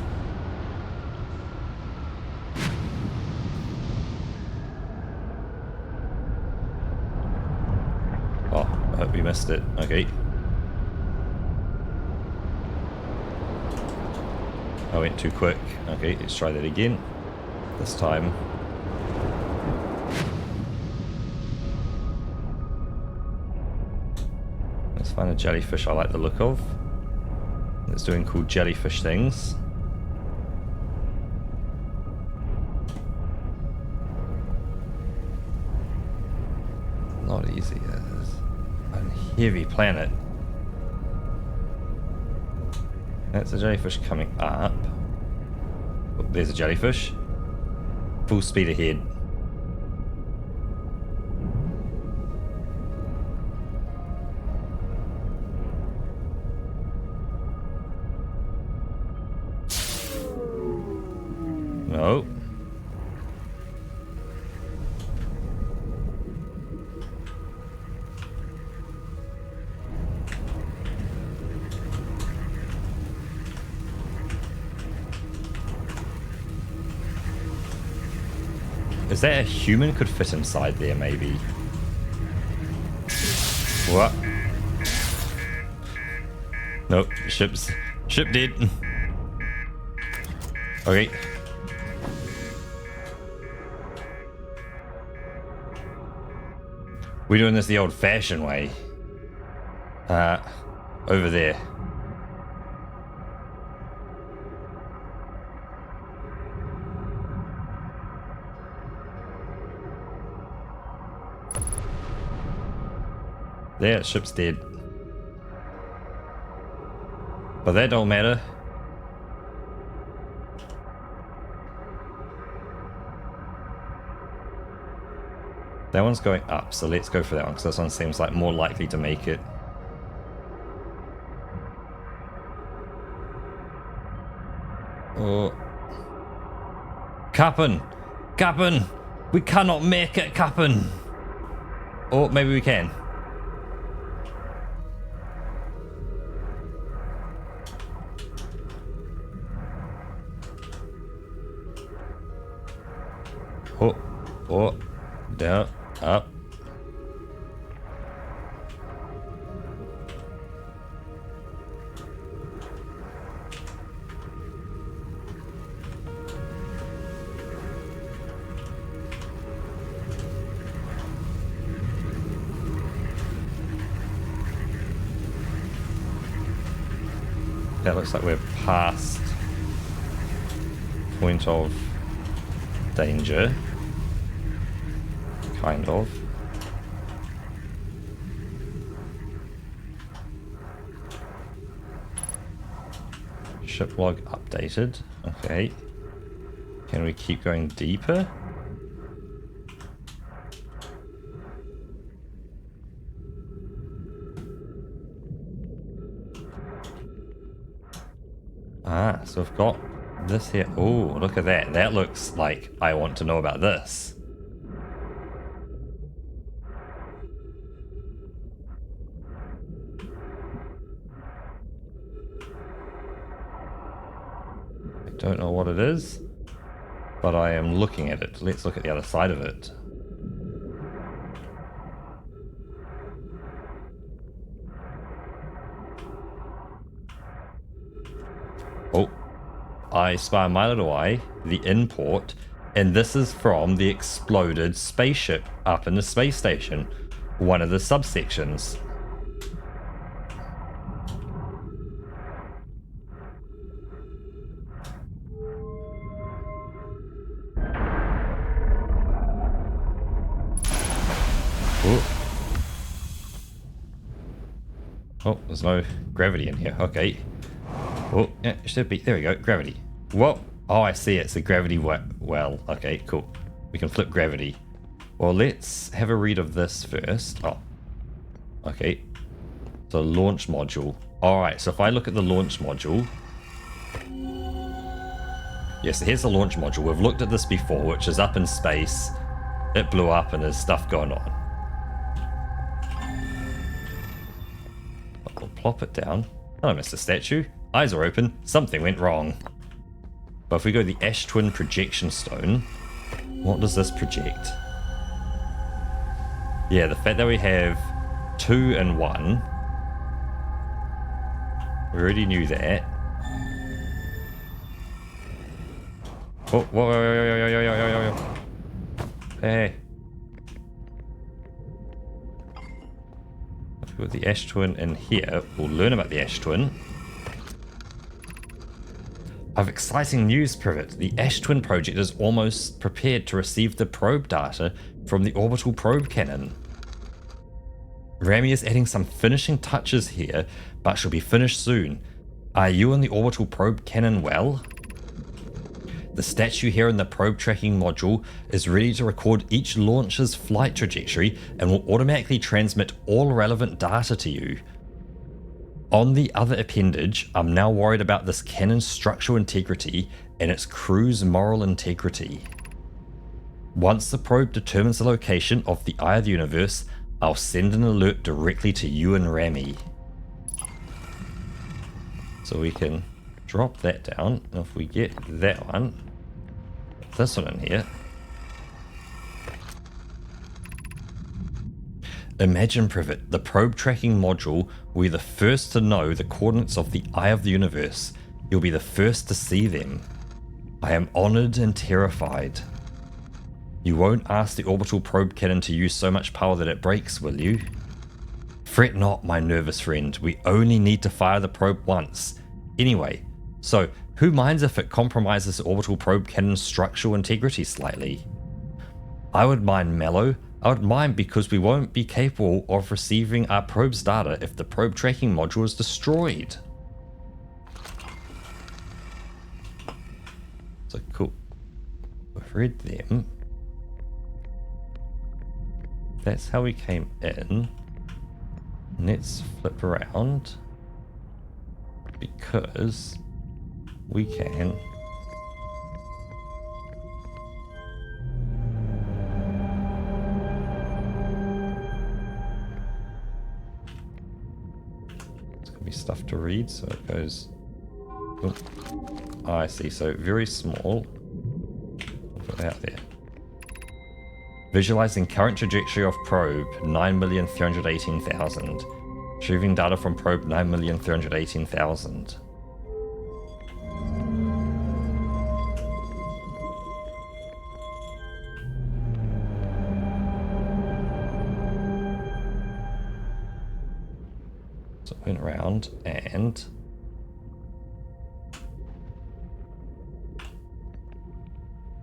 I hope we missed it. Okay. I went too quick. Okay, let's try that again. This time. Let's find a jellyfish I like the look of. It's doing cool jellyfish things. Not easy. A heavy planet. That's a jellyfish coming up. Oh, there's a jellyfish. Full speed ahead. No. Is that a human could fit inside there, maybe? What? Nope, ship dead. Okay. We're doing this the old-fashioned way. Over there. There, ship's dead. But that don't matter. That one's going up, so let's go for that one, because this one seems like more likely to make it. Oh. Captain! Captain! We cannot make it, Captain! Or maybe we can. Oh, oh, down, up. That looks like we're past point of danger. Kind of. Ship log updated. Okay. Can we keep going deeper? Ah, so we've got this here. Oh, look at that. That looks like I want to know about this. Don't know what it is, but I am looking at it. Let's look at the other side of it. Oh, I spy my little eye, the import, and this is from the exploded spaceship up in the space station, one of the subsections. Oh, there's no gravity in here. Okay. Oh, yeah, it should be. There we go. Gravity. Whoa. Oh, I see. It's a gravity well. Okay, cool. We can flip gravity. Well, let's have a read of this first. Oh. Okay. So launch module. Alright, so if I look at the launch module. Yes, so here's the launch module. We've looked at this before, which is up in space. It blew up and there's stuff going on. We'll plop it down. Oh, Mr. Statue. Eyes are open. Something went wrong. But if we go the Ash Twin Projection Stone, what does this project? Yeah, the fact that we have 2 and 1. We already knew that. Oh, whoa. Hey. If we put the Ash Twin in here, we'll learn about the Ash Twin. I have exciting news, Privet. The Ash Twin project is almost prepared to receive the probe data from the orbital probe cannon. Rami is adding some finishing touches here, but she'll be finished soon. Are you and the orbital probe cannon well? The statue here in the probe tracking module is ready to record each launcher's flight trajectory and will automatically transmit all relevant data to you. On the other appendage, I'm now worried about this cannon's structural integrity and its crew's moral integrity. Once the probe determines the location of the Eye of the Universe, I'll send an alert directly to you and Rami. So we can drop that down. If we get that one, this one in here. Imagine, Privet, the probe tracking module will be the first to know the coordinates of the eye of the universe. You'll be the first to see them. I am honored and terrified. You won't ask the orbital probe cannon to use so much power that it breaks, will you? Fret not, my nervous friend. We only need to fire the probe once. Anyway, so who minds if it compromises the orbital probe cannon's structural integrity slightly? I would mind, Mallow. I would mind because we won't be capable of receiving our probe's data if the probe tracking module is destroyed. So cool. We've read them. That's how we came in. Let's flip around. Because we can. It's gonna be stuff to read, so it goes. Oh, I see. So very small. I'll put that out there. Visualizing current trajectory of probe 9,318,000. Retrieving data from probe 9,318,000. So it went around and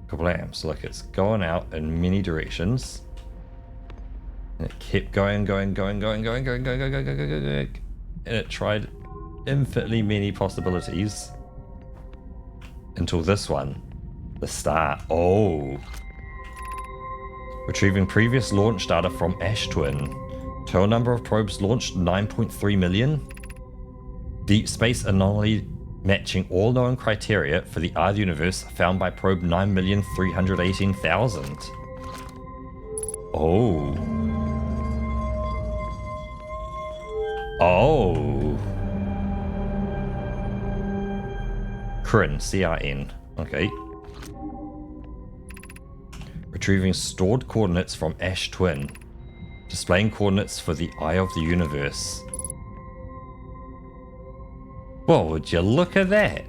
kablams. Look, it's going out in many directions. And it kept going. And it tried infinitely many possibilities. Until this one. The star. Oh. Retrieving previous launch data from Ash Twin. Total number of probes launched 9.3 million. Deep space anomaly matching all known criteria for the eye of the universe found by probe 9,318,000. Oh. Oh. CRN, C-R-N. Okay. Retrieving stored coordinates from Ash Twin. Displaying coordinates for the eye of the universe. Well, would you look at that?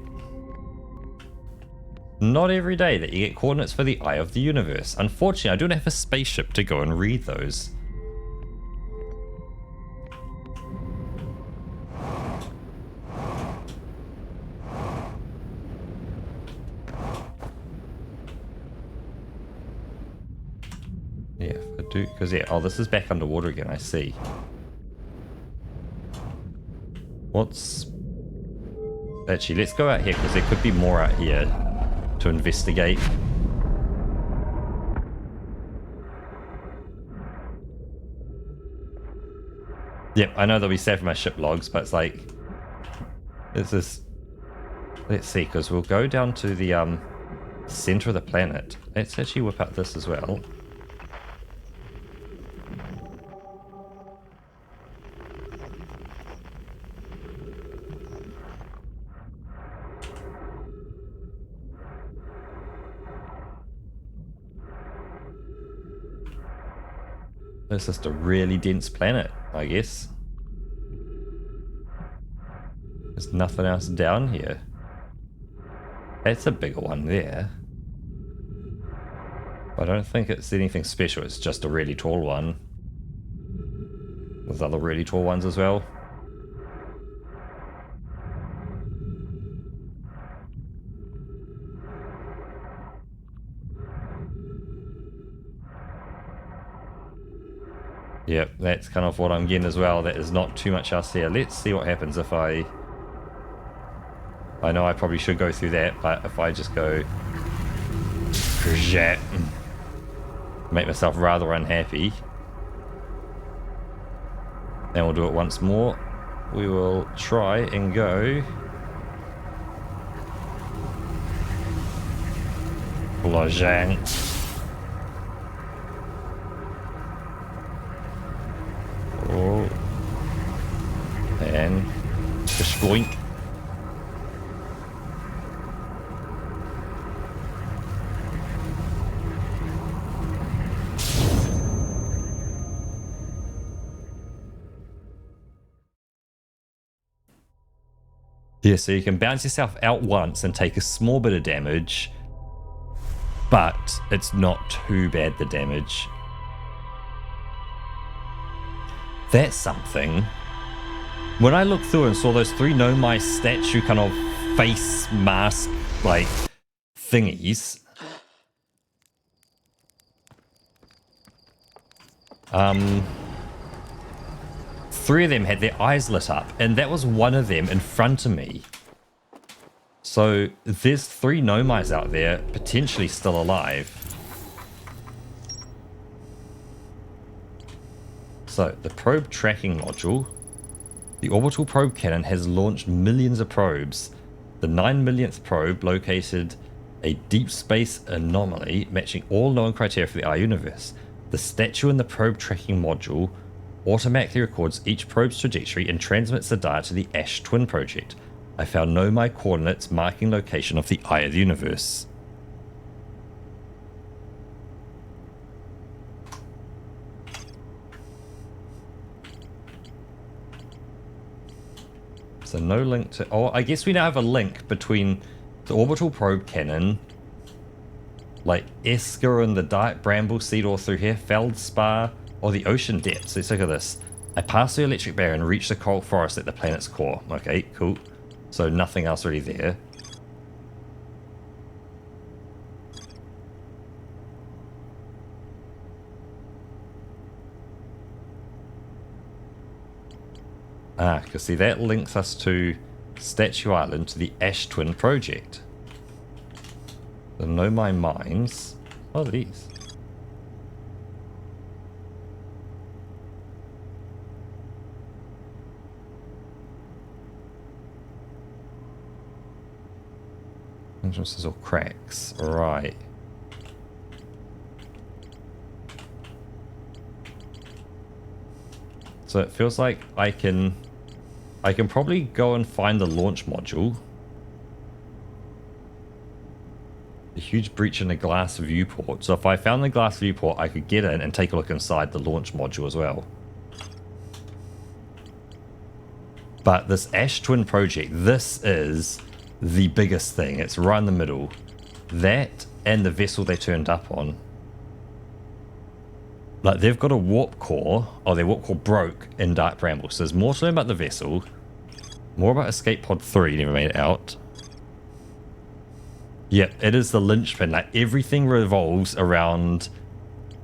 Not every day that you get coordinates for the eye of the universe. Unfortunately, I don't have a spaceship to go and read those. Yeah, if I do, because yeah, oh, this is back underwater again, I see. What's... Actually, let's go out here because there could be more out here to investigate. Yep, I know they'll be saving my ship logs, but it's like... This is... Let's see, because we'll go down to the center of the planet. Let's actually whip out this as well. It's just a really dense planet, I guess. There's nothing else down here. That's a bigger one there. I don't think it's anything special, it's just a really tall one. There's other really tall ones as well. Yep, that's kind of what I'm getting as well. That is not too much else here. Let's see what happens if I know I probably should go through that, but if I just go... make myself rather unhappy. Then we'll do it once more. We will try and go... Blajang. Oh. And... Sploink. Yeah, so you can bounce yourself out once and take a small bit of damage, but it's not too bad, the damage. That's something. When I looked through and saw those 3 Nomai statue kind of face mask like thingies, 3 of them had their eyes lit up, and that was one of them in front of me. So there's 3 Nomais out there potentially still alive. So the probe tracking module. The orbital probe cannon has launched millions of probes. The 9 millionth probe located a deep space anomaly matching all known criteria for the our universe. The statue in the probe tracking module automatically records each probe's trajectory and transmits the data to the Ash Twin project. I found Nomai coordinates marking location of the eye of the universe. So no link to... Oh, I guess we now have a link between the orbital probe cannon, like Esker and the Dark Bramble Seed all through here, Feldspar, or the ocean depths. Let's look at this. I passed the electric barrier and reached the coral forest at the planet's core. Okay, cool. So nothing else really there. Ah, because see, that links us to Statue Island, to the Ash Twin project. The Nomai mines. Oh, these. Entrances or cracks. Right. So it feels like I can probably go and find the launch module. The huge breach in the glass viewport. So if I found the glass viewport, I could get in and take a look inside the launch module as well. But this Ash Twin project, this is the biggest thing. It's right in the middle. That and the vessel they turned up on. Like, they've got a warp core. Oh, their warp core broke in Dark Bramble. So there's more to learn about the vessel. More about Escape Pod 3. Never made it out. Yep, it is the linchpin. Like, everything revolves around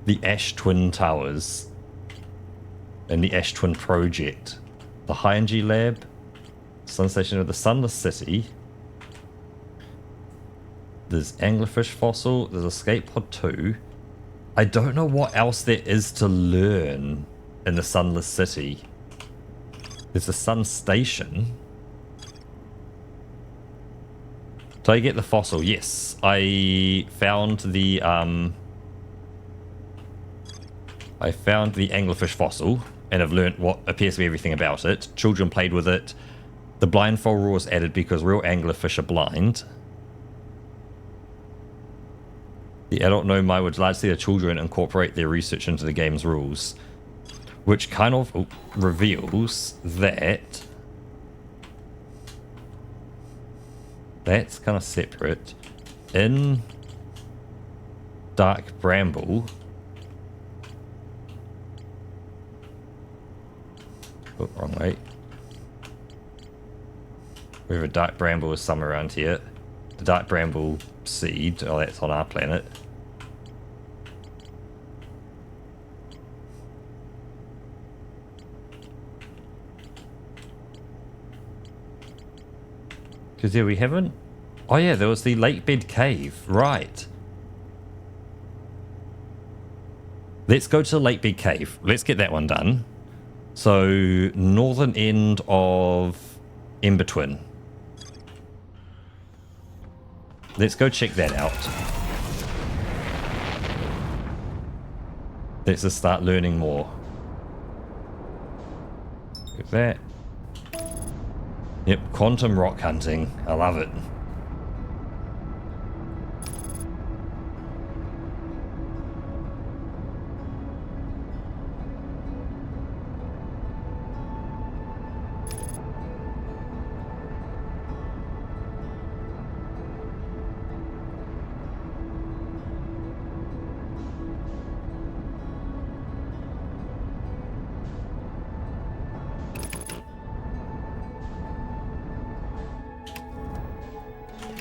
the Ash Twin Towers and the Ash Twin project. The High-Energy Lab, Sun Station of the Sunless City. There's Anglerfish Fossil. There's Escape Pod 2. I don't know what else there is to learn in the Sunless City. There's a Sun Station. Did I get the fossil? Yes. I found the anglerfish fossil and have learnt what appears to be everything about it. Children played with it. The blindfold rule was added because real anglerfish are blind. The adult Nomai would largely the children incorporate their research into the game's rules, which kind of reveals that that's kind of separate. In Dark Bramble, oh, wrong way. We have a Dark Bramble is somewhere around here. The Dark Bramble seed, oh, that's on our planet. Because yeah, we haven't... Oh yeah, there was the Lakebed Cave, right. Let's go to the Lakebed Cave. Let's get that one done. So, northern end of In-Between. Let's go check that out. Let's just start learning more. Look at that. Yep, quantum rock hunting. I love it.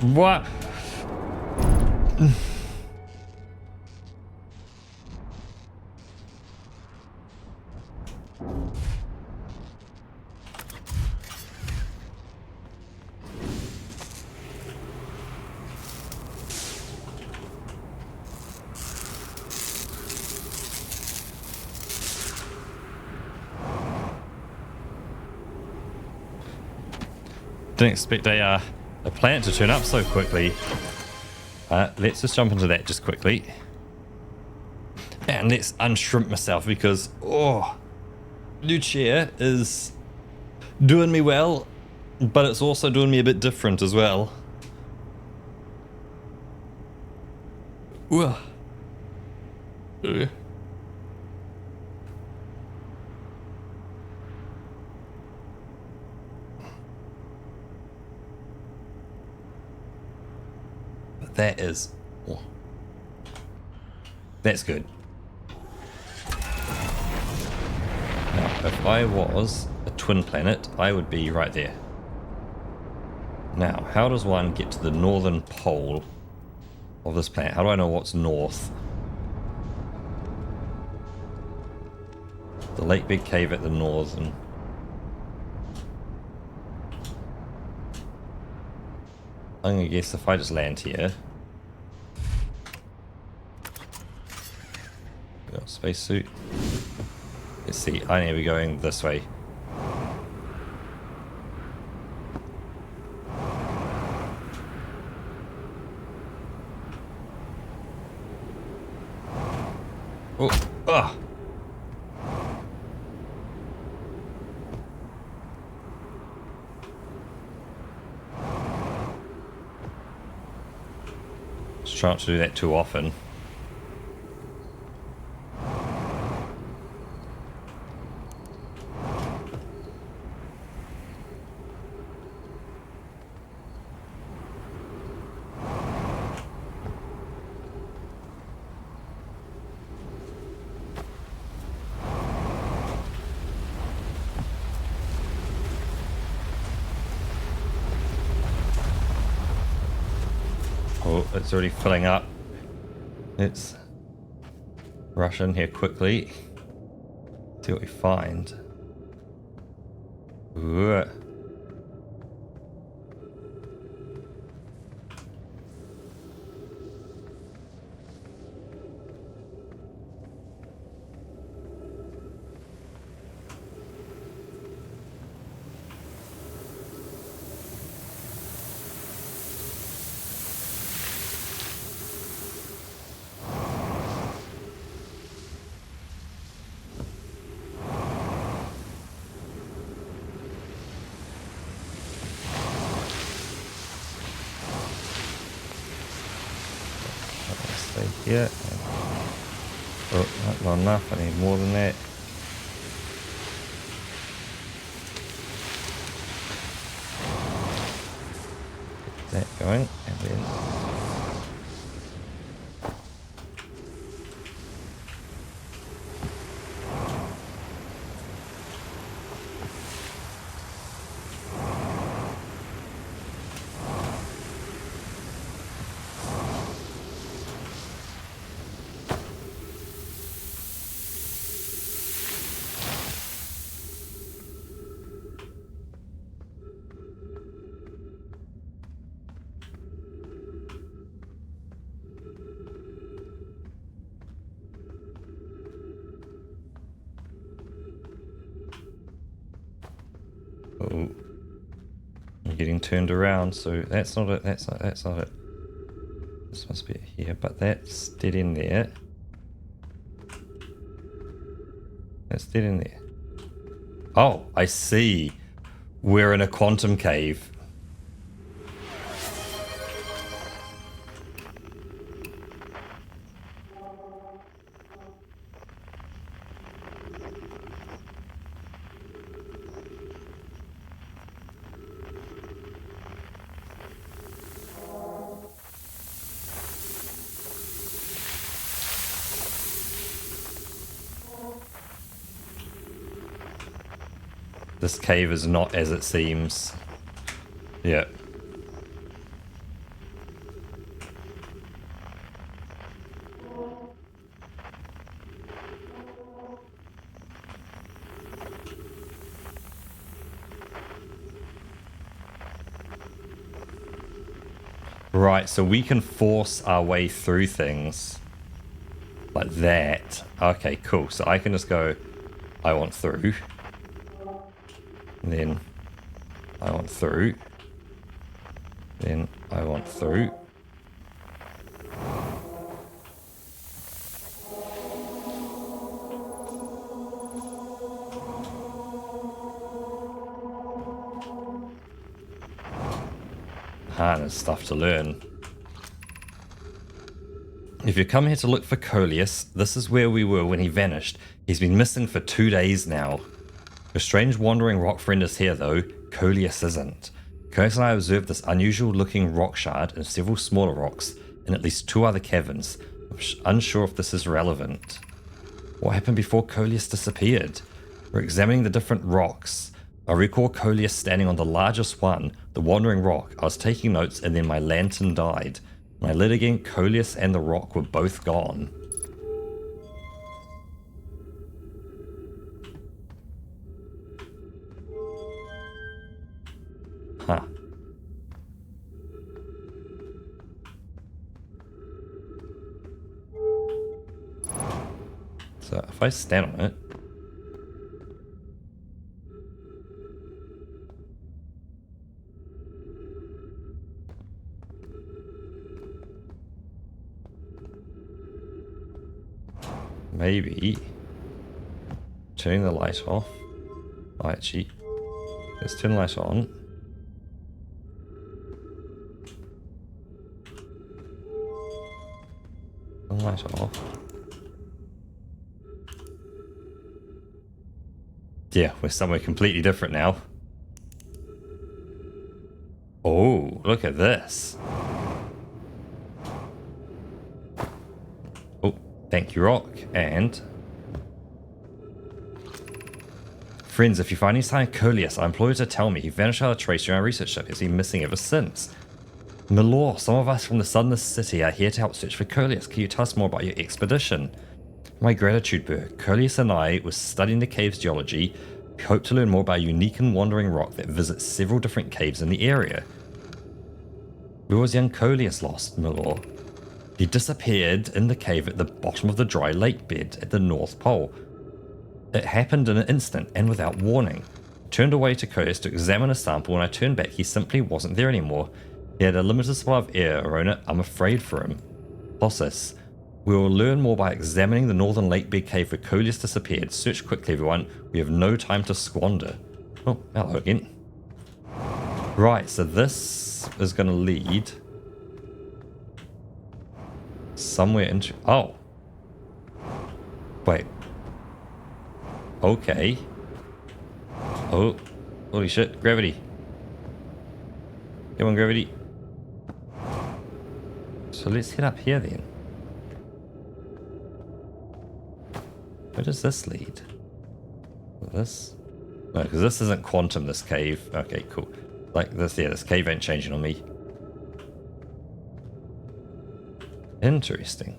What? Didn't expect a plant to turn up so quickly. Let's just jump into that just quickly. And let's unshrimp myself because, oh, new chair is doing me well, but it's also doing me a bit different as well. Ooh. That is... Oh. That's good. Now, if I was a twin planet, I would be right there. Now, how does one get to the northern pole of this planet? How do I know what's north? The Lake Big Cave at the northern... I'm gonna guess if I just land here. Got a spacesuit. Let's see, I need to be going this way. Oh, ah! Just try not to do that too often. Oh, it's already filling up. Let's rush in here quickly. See what we find. Ooh. Stay here. Oh, not enough. I need more than that. Get that going, and then oh, I'm getting turned around, so that's not it, that's not it. This must be it here, but that's dead in there. That's dead in there. Oh, I see. We're in a quantum cave. This cave is not as it seems. Yeah. Right, so we can force our way through things like that. Okay, cool. So I can just go, I want through. And then I want through. Then I want through. Ah, there's stuff to learn. If you come here to look for Coleus, this is where we were when he vanished. He's been missing for 2 days now. A strange wandering rock friend is here though, Coleus isn't. Curtis and I observed this unusual looking rock shard and several smaller rocks in at least 2 other caverns. I'm unsure if this is relevant. What happened before Coleus disappeared? We're examining the different rocks. I recall Coleus standing on the largest one, the wandering rock. I was taking notes and then my lantern died. When I lit again, Coleus and the rock were both gone. Huh. So if I stand on it, maybe turning the light off. Oh, actually, let's turn the light on. Turn the light off. Yeah, we're somewhere completely different now. Oh, look at this. Oh, thank you, rock. And friends, if you find any sign of Coleus, I implore you to tell me. He vanished out of trace during our research trip. He's been missing ever since. Milor, some of us from the southern city are here to help search for Coleus. Can you tell us more about your expedition? My gratitude, Burr. Coleus and I were studying the cave's geology. We hope to learn more about a unique and wandering rock that visits several different caves in the area. Where was young Coleus lost, Milor? He disappeared in the cave at the bottom of the dry lake bed at the North Pole. It happened in an instant and without warning. I turned away to Coleus to examine a sample. When I turned back, he simply wasn't there anymore. He had a limited supply of air, Arona. I'm afraid for him. Process. We will learn more by examining the northern lake bed cave where Coleus disappeared. Search quickly, everyone. We have no time to squander. Oh, hello again. Right, so this is going to lead somewhere into... Oh. Wait. Okay. Oh. Holy shit. Gravity. Come on, gravity. So let's head up here then. Where does this lead? This? No, because this isn't quantum, this cave. Okay, cool. Like this, yeah, this cave ain't changing on me. Interesting.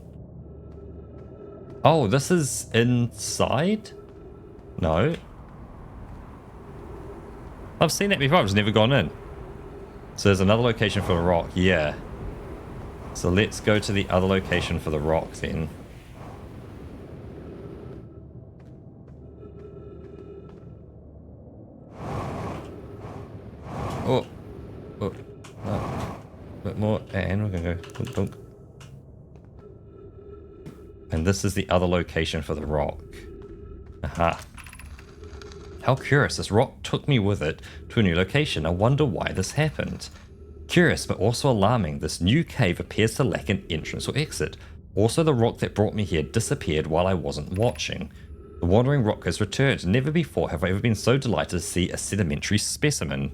Oh, this is inside? No. I've seen that before, I've just never gone in. So there's another location for the rock, yeah. So let's go to the other location for the rock then. Oh, oh, no. A bit more, and we're gonna go dunk, dunk. And this is the other location for the rock. Aha. How curious, this rock took me with it to a new location. I wonder why this happened. Curious, but also alarming, this new cave appears to lack an entrance or exit. Also, the rock that brought me here disappeared while I wasn't watching. The wandering rock has returned. Never before have I ever been so delighted to see a sedimentary specimen.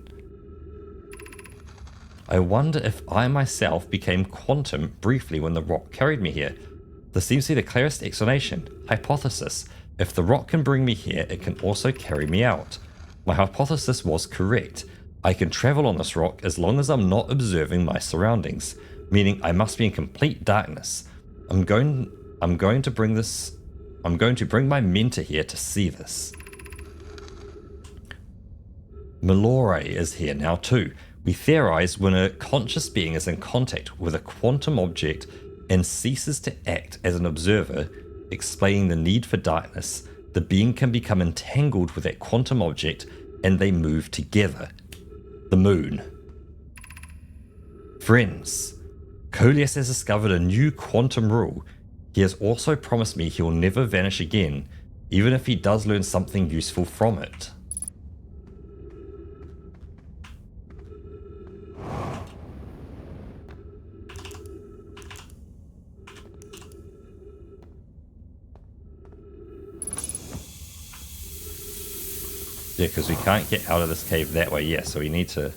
I wonder if I myself became quantum briefly when the rock carried me here. This seems to be the clearest explanation. Hypothesis. If the rock can bring me here, it can also carry me out. My hypothesis was correct. I can travel on this rock as long as I'm not observing my surroundings, meaning I must be in complete darkness. I'm going I'm going to bring my mentor here to see this. Malore is here now too. We theorize when a conscious being is in contact with a quantum object and ceases to act as an observer, explaining the need for darkness, the being can become entangled with that quantum object and they move together. The moon. Friends, Coleus has discovered a new quantum rule. He has also promised me he will never vanish again, even if he does learn something useful from it. Yeah, because we can't get out of this cave that way. Yeah, so we need to...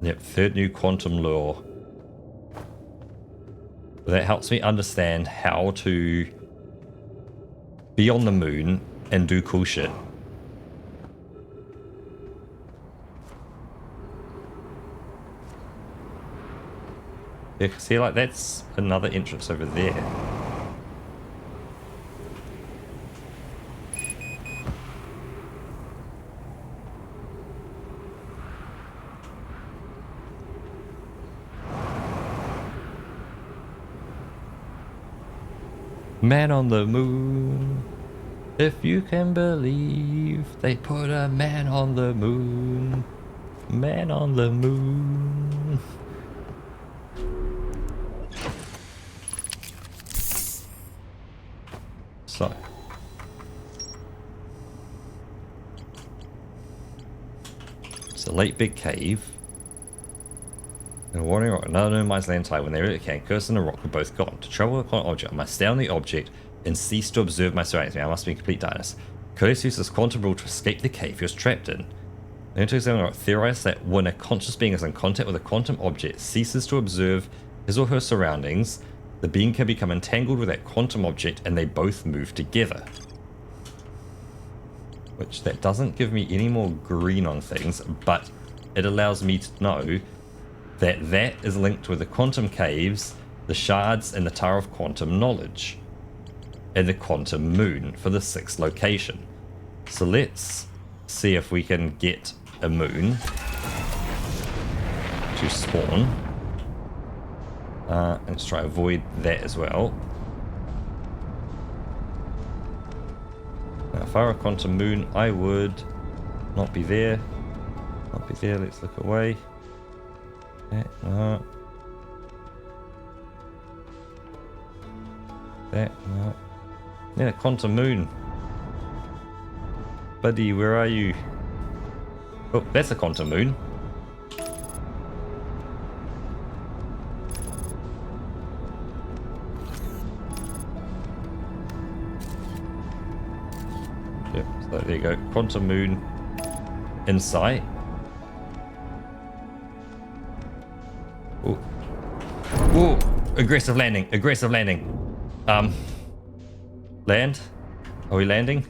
Yep, third new quantum law. That helps me understand how to be on the moon and do cool shit. Yeah, see, like, that's another entrance over there. Man on the moon, if you can believe, they put a man on the moon. Man on the moon. So, it's a late big cave. And a warning rock, another mine's land tight when they really can. Curse and the rock were both gone. To travel upon an object, I must stay on the object and cease to observe my surroundings. I must be in complete darkness. Coleus used this quantum rule to escape the cave he was trapped in. The Interexamining Rock theorized that when a conscious being is in contact with a quantum object, ceases to observe his or her surroundings, the being can become entangled with that quantum object and they both move together. Which, that doesn't give me any more green on things, but it allows me to know that that is linked with the quantum caves, the shards, and the Tower of Quantum Knowledge, and the quantum moon for the 6th location. So let's see if we can get a moon to spawn. And let's try to avoid that as well. Now, if I were a quantum moon, I would not be there. Not be there. Let's look away. That, no. That, no. Yeah, quantum moon. Buddy, where are you? Oh, that's a quantum moon. Yep, so there you go. Quantum moon in sight. Oh. Whoa! Aggressive landing. Aggressive landing. Land? Are we landing?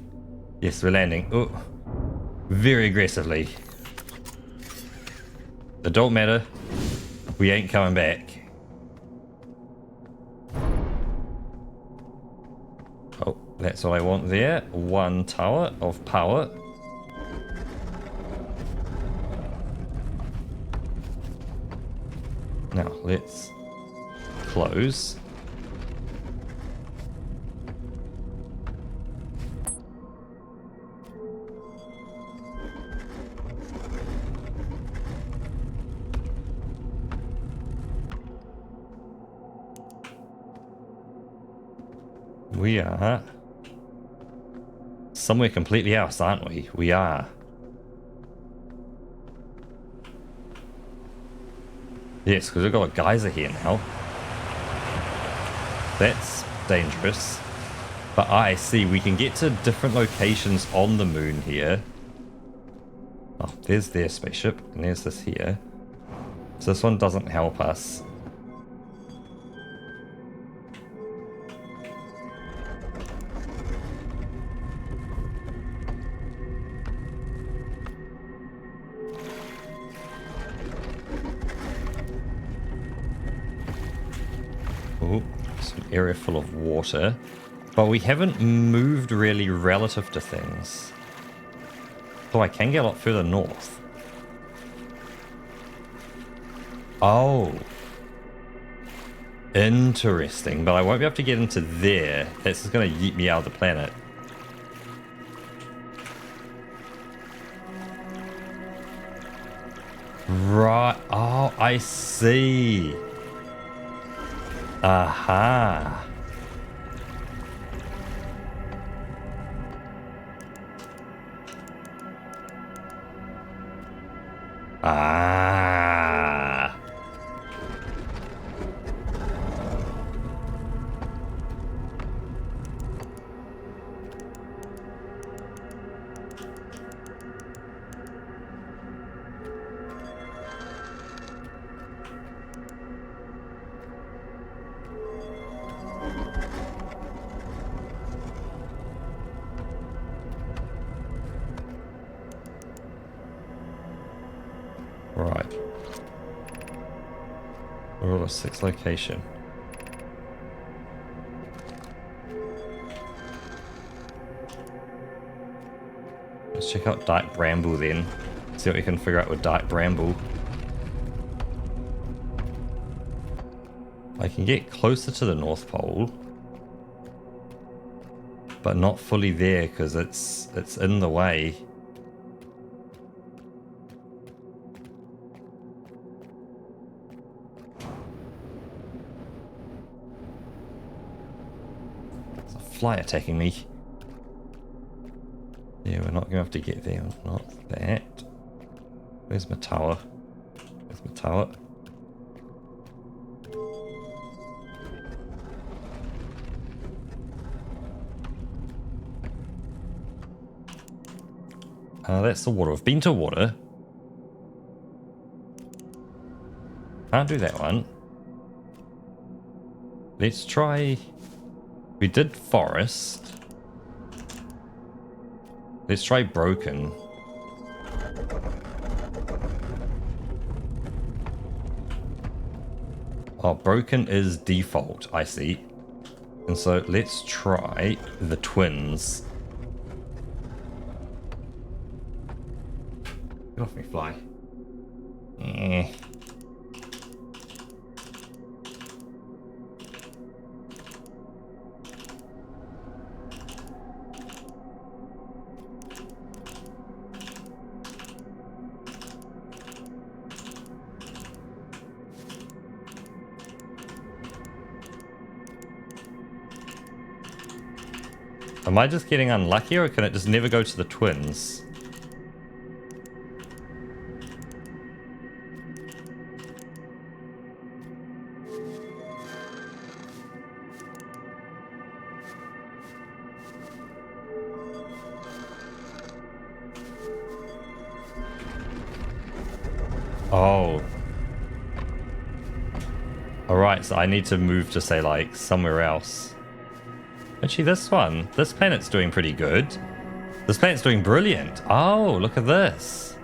Yes, we're landing. Oh. Very aggressively. It don't matter. We ain't coming back. Oh, that's all I want there. 1 tower of power. Now, let's close. We are somewhere completely else, aren't we? We are. Yes, because we've got a geyser here now. That's dangerous. But I see we can get to different locations on the moon here. Oh, there's their spaceship, and there's this here. So this one doesn't help us. an area full of water. But we haven't moved really relative to things. So I can get a lot further north. Oh. Interesting. But I won't be able to get into there. That's just going to yeet me out of the planet. Right. Oh, I see. Aha. Ah. Right. Roll 6 location. Let's check out Dark Bramble then. See what we can figure out with Dark Bramble. I can get closer to the North Pole. But not fully there because it's in the way. Fly attacking me. Yeah, we're not going to have to get there. Not that. Where's my tower? Where's my tower? That's the water. I've been to water. Can't do that one. Let's try... We did forest. Let's try broken. Oh, broken is default, I see. And so let's try the twins. Get off me, fly. Eh. Am I just getting unlucky, or can it just never go to the twins? Oh. Alright, so I need to move to, say, like, somewhere else. Actually, this one. This planet's doing pretty good. This planet's doing brilliant. Oh, look at this.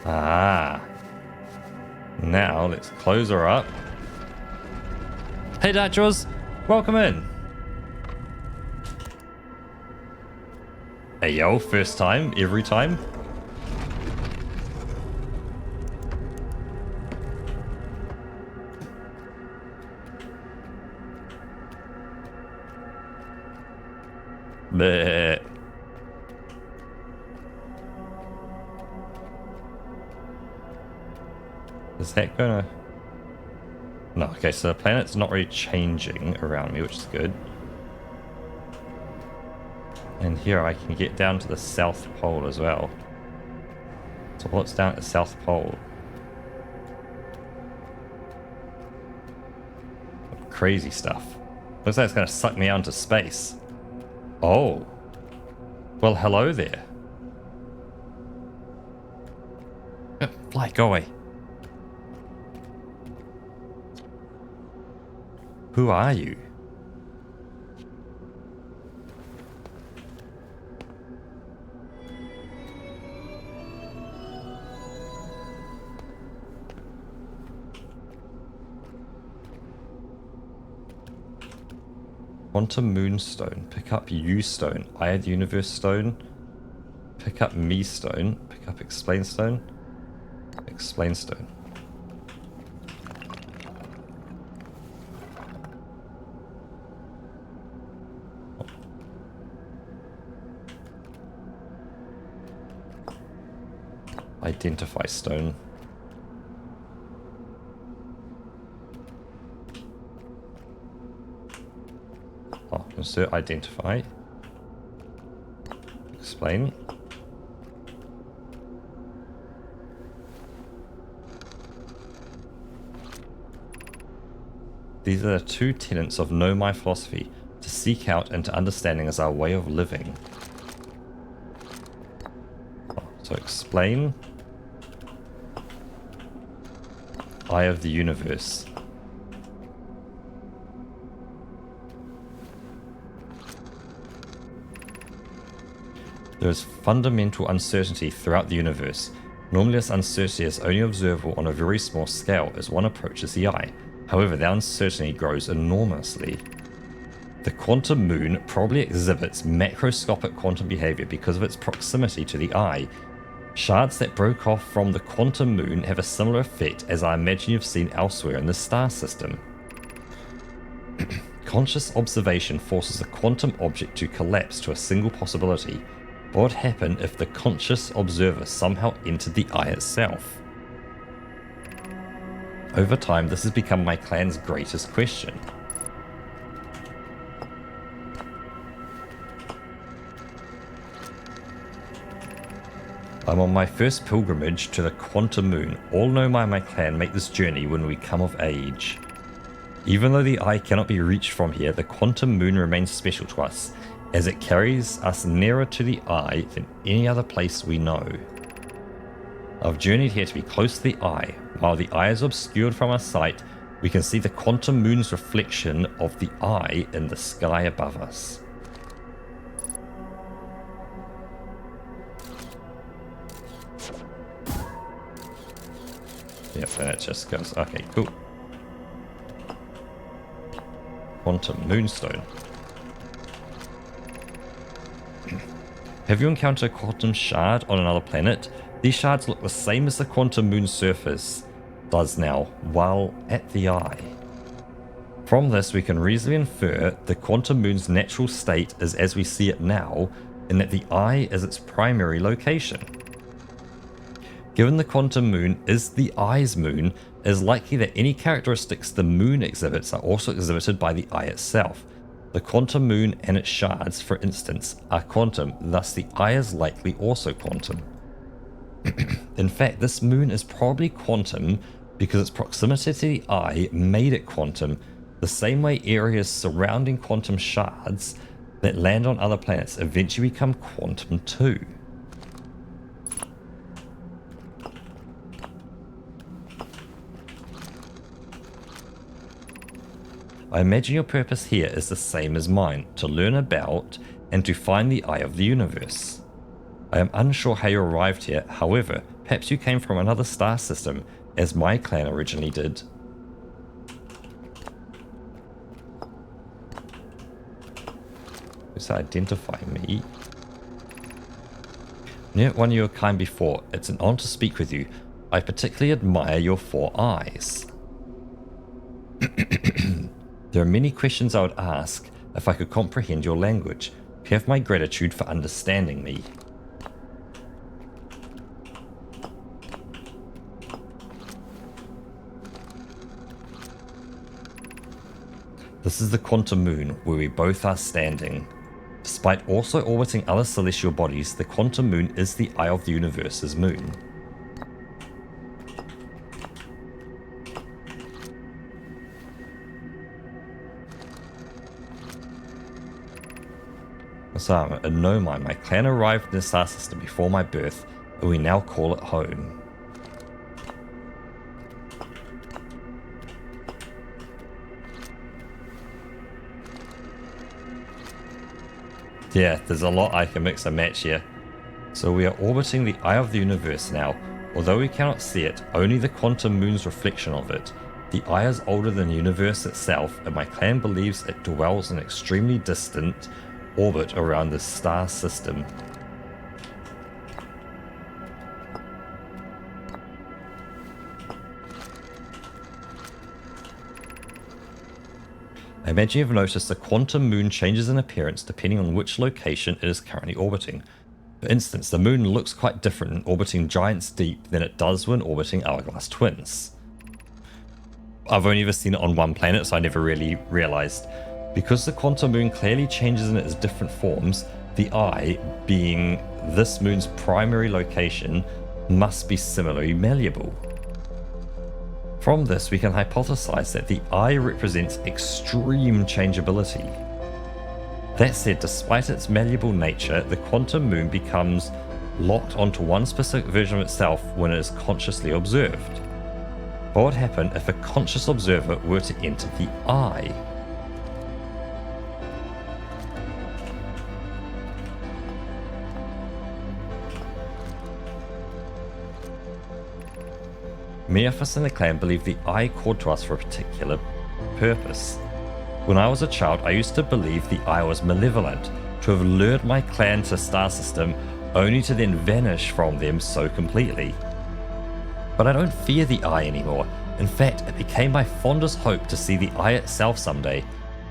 Ah. Now, let's close her up. Hey, Dachos. Welcome in. Hey, yo. First time, every time. Bleh. Is that gonna... No, okay, so the planet's not really changing around me, which is good. And here I can get down to the South Pole as well. So what's down at the South Pole? Crazy stuff. Looks like it's gonna suck me out into space. Oh. Well, hello there. Fly, go away. Who are you? Quantum Moonstone. Pick up U Stone. Eye of the Universe Stone. Pick up Me Stone. Pick up Explain Stone. Explain Stone. Identify Stone. Oh, insert Identify. Explain. These are the two tenets of Know My Philosophy. To seek out and to understanding is our way of living. Oh, so explain. Eye of the Universe. There is fundamental uncertainty throughout the universe. Normally this uncertainty is only observable on a very small scale as one approaches the eye. However, the uncertainty grows enormously. The quantum moon probably exhibits macroscopic quantum behavior because of its proximity to the eye. Shards that broke off from the quantum moon have a similar effect as I imagine you've seen elsewhere in the star system. Conscious observation forces a quantum object to collapse to a single possibility. What would happen if the conscious observer somehow entered the eye itself? Over time, this has become my clan's greatest question. I'm on my first pilgrimage to the quantum moon. All know my clan make this journey when we come of age. Even though the eye cannot be reached from here, the quantum moon remains special to us, as it carries us nearer to the eye than any other place we know. I've journeyed here to be close to the eye. While the eye is obscured from our sight, we can see the quantum moon's reflection of the eye in the sky above us. Yep, and it just goes, okay, cool. Quantum Moonstone. Have you encountered a quantum shard on another planet? These shards look the same as the quantum moon's surface does now, while at the eye. From this, we can reasonably infer the quantum moon's natural state is as we see it now, and that the eye is its primary location. Given the quantum moon is the eye's moon, it is likely that any characteristics the moon exhibits are also exhibited by the eye itself. The quantum moon and its shards, for instance, are quantum, thus the eye is likely also quantum. In fact, this moon is probably quantum because its proximity to the eye made it quantum, the same way areas surrounding quantum shards that land on other planets eventually become quantum too. I imagine your purpose here is the same as mine, to learn about and to find the eye of the universe. I am unsure how you arrived here, however, perhaps you came from another star system, as my clan originally did. Just identify me. Near one of your kind before, it's an honor to speak with you. I particularly admire your 4 eyes. There are many questions I would ask if I could comprehend your language. You have my gratitude for understanding me. This is the quantum moon where we both are standing. Despite also orbiting other celestial bodies, the quantum moon is the eye of the universe's moon. So, in no mind, my clan arrived in the star system before my birth, and we now call it home. Yeah, there's a lot I can mix and match here. So we are orbiting the eye of the universe now. Although we cannot see it, only the quantum moon's reflection of it. The eye is older than the universe itself, and my clan believes it dwells in an extremely distant orbit around the star system. I imagine you've noticed the quantum moon changes in appearance depending on which location it is currently orbiting. For instance, the moon looks quite different in orbiting Giants Deep than it does when orbiting Hourglass Twins. I've only ever seen it on one planet, so I never really realized. Because the quantum moon clearly changes in its different forms, the eye, being this moon's primary location, must be similarly malleable. From this, we can hypothesize that the eye represents extreme changeability. That said, despite its malleable nature, the quantum moon becomes locked onto one specific version of itself when it is consciously observed. What would happen if a conscious observer were to enter the eye? Many of us in the clan believe the eye called to us for a particular purpose. When I was a child, I used to believe the eye was malevolent, to have lured my clan to star system only to then vanish from them so completely. But I don't fear the eye anymore. In fact, it became my fondest hope to see the eye itself someday,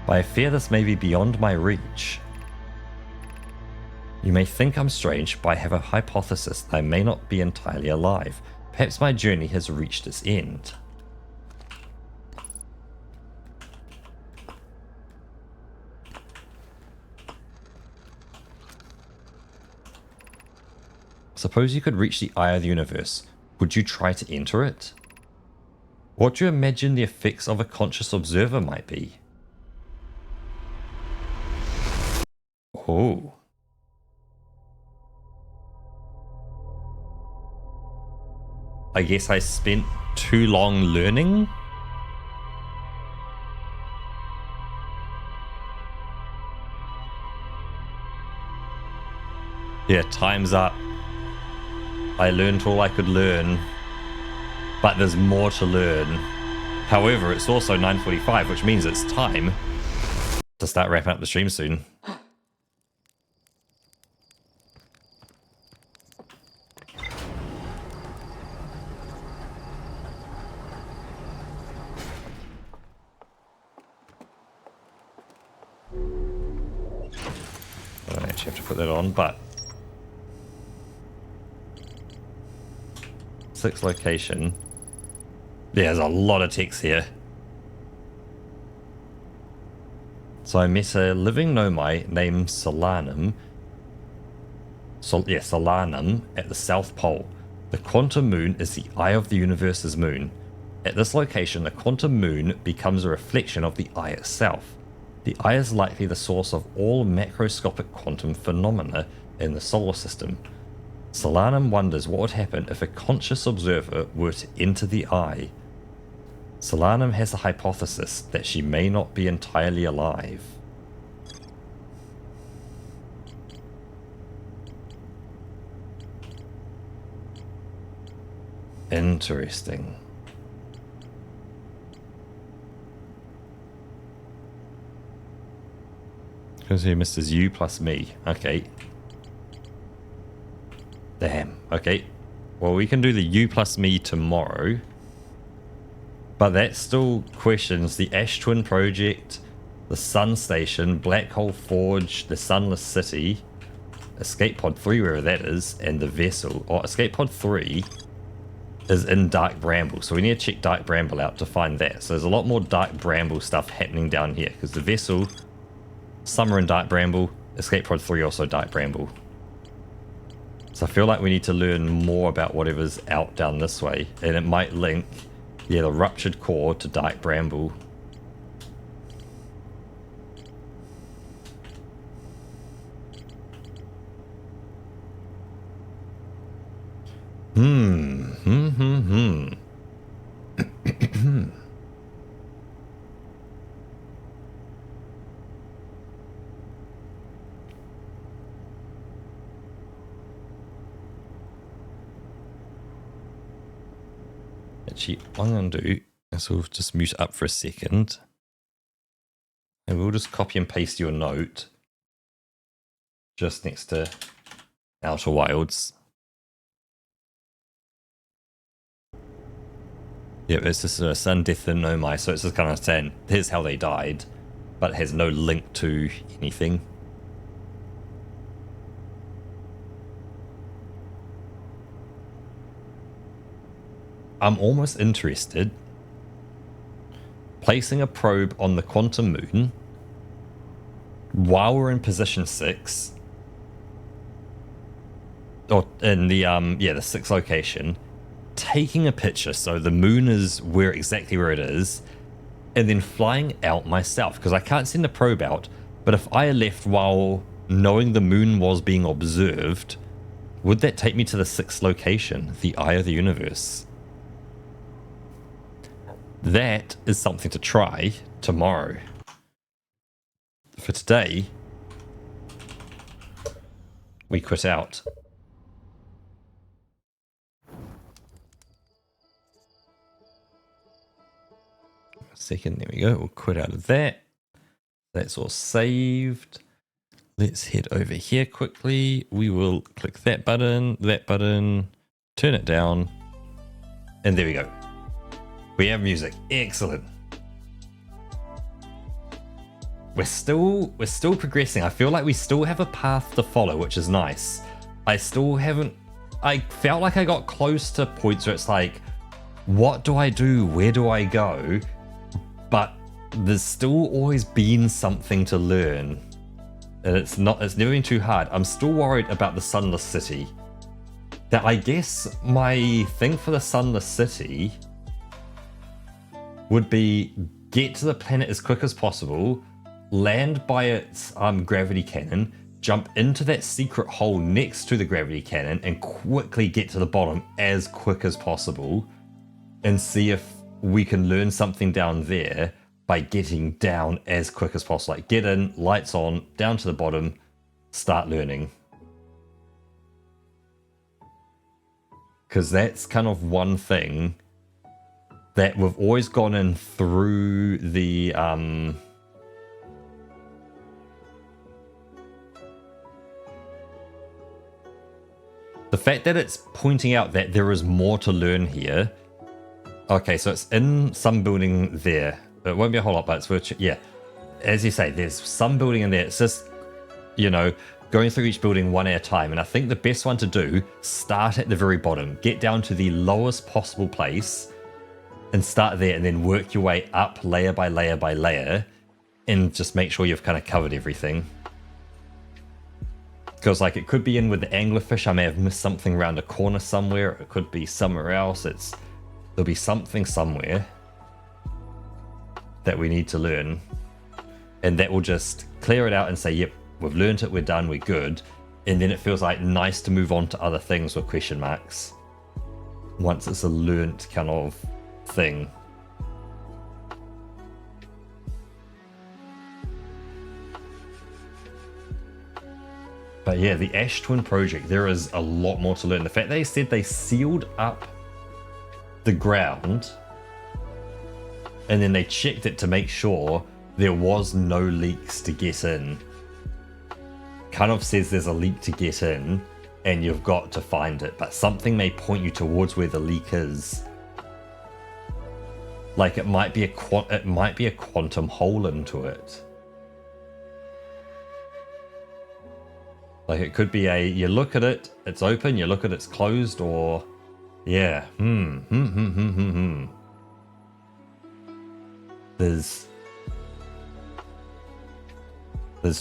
but I fear this may be beyond my reach. You may think I'm strange, but I have a hypothesis that I may not be entirely alive. Perhaps my journey has reached its end. Suppose you could reach the eye of the universe. Would you try to enter it? What do you imagine the effects of a conscious observer might be? Oh. I guess I spent too long learning? Yeah, time's up. I learned all I could learn, but there's more to learn. However, it's also 9:45, which means it's time to start wrapping up the stream soon. I don't actually have to put that on, but 6 location. Yeah, there's a lot of text here. So I met a living nomai named Solanum. Solanum at the South Pole. The quantum moon is the eye of the universe's moon. At this location, the quantum moon becomes a reflection of the eye itself. The eye is likely the source of all macroscopic quantum phenomena in the solar system. Solanum wonders what would happen if a conscious observer were to enter the eye. Solanum has a hypothesis that she may not be entirely alive. Interesting. Because here, Mr. You plus me. Okay. Damn. Okay. Well, we can do the you plus me tomorrow. But that still questions the Ash Twin Project, the Sun Station, Black Hole Forge, the Sunless City, Escape Pod 3, wherever that is, and the vessel. Oh, Escape Pod 3 is in Dark Bramble, so we need to check Dark Bramble out to find that. So there's a lot more Dark Bramble stuff happening down here, because the vessel, Summer in Dark Bramble, Escape Pod 3 also Dark Bramble. So I feel like we need to learn more about whatever's out down this way, and it might link, yeah, the Ruptured Core to Dark Bramble. Actually, what I'm going to do So we'll just mute up for a second. And we'll just copy and paste your note just next to Outer Wilds. Yeah, it's just a sudden death in Nomai, so it's just kind of saying, here's how they died, but it has no link to anything. I'm almost interested. Placing a probe on the quantum moon while we're in position 6, or in the the 6th location, taking a picture so the moon is exactly where it is, and then flying out myself, because I can't send the probe out, but if I left while knowing the moon was being observed, would that take me to the 6th location, the Eye of the Universe? That is something to try tomorrow. For today, we quit out. Second, there we go. We'll quit out of that. That's all saved. Let's head over here quickly. We will click that button, turn it down, and there we go. We have music. Excellent. We're still progressing. I feel like we still have a path to follow, which is nice. I felt like I got close to points where it's like, what do I do? Where do I go? But there's still always been something to learn. And it's never been too hard. I'm still worried about the Sunless City. That I guess my thing for the Sunless City would be get to the planet as quick as possible, land by its gravity cannon, jump into that secret hole next to the gravity cannon, and quickly get to the bottom as quick as possible, and see if we can learn something down there by getting down as quick as possible. Like, get in, lights on, down to the bottom, start learning. Because that's kind of one thing that we've always gone in through the fact that it's pointing out that there is more to learn here. Okay, so it's in some building there. It won't be a whole lot, but it's worth, yeah. As you say, there's some building in there. It's just, going through each building one at a time. And I think the best one to do, start at the very bottom. Get down to the lowest possible place and start there, and then work your way up layer by layer by layer, and just make sure you've kind of covered everything. Because like it could be in with the anglerfish, I may have missed something around a corner somewhere. It could be somewhere else. There'll be something somewhere that we need to learn, and that will just clear it out and say, yep, we've learned it, we're done, we're good. And then it feels like nice to move on to other things with question marks once it's a learnt kind of thing. But yeah, the Ash Twin project, there is a lot more to learn. The fact they said they sealed up the ground and then they checked it to make sure there was no leaks to get in, kind of says there's a leak to get in and you've got to find it, but something may point you towards where the leak is. Like it might be a quantum hole into it. Like it could be you look at it, it's open, you look at it, it's closed, or yeah. There's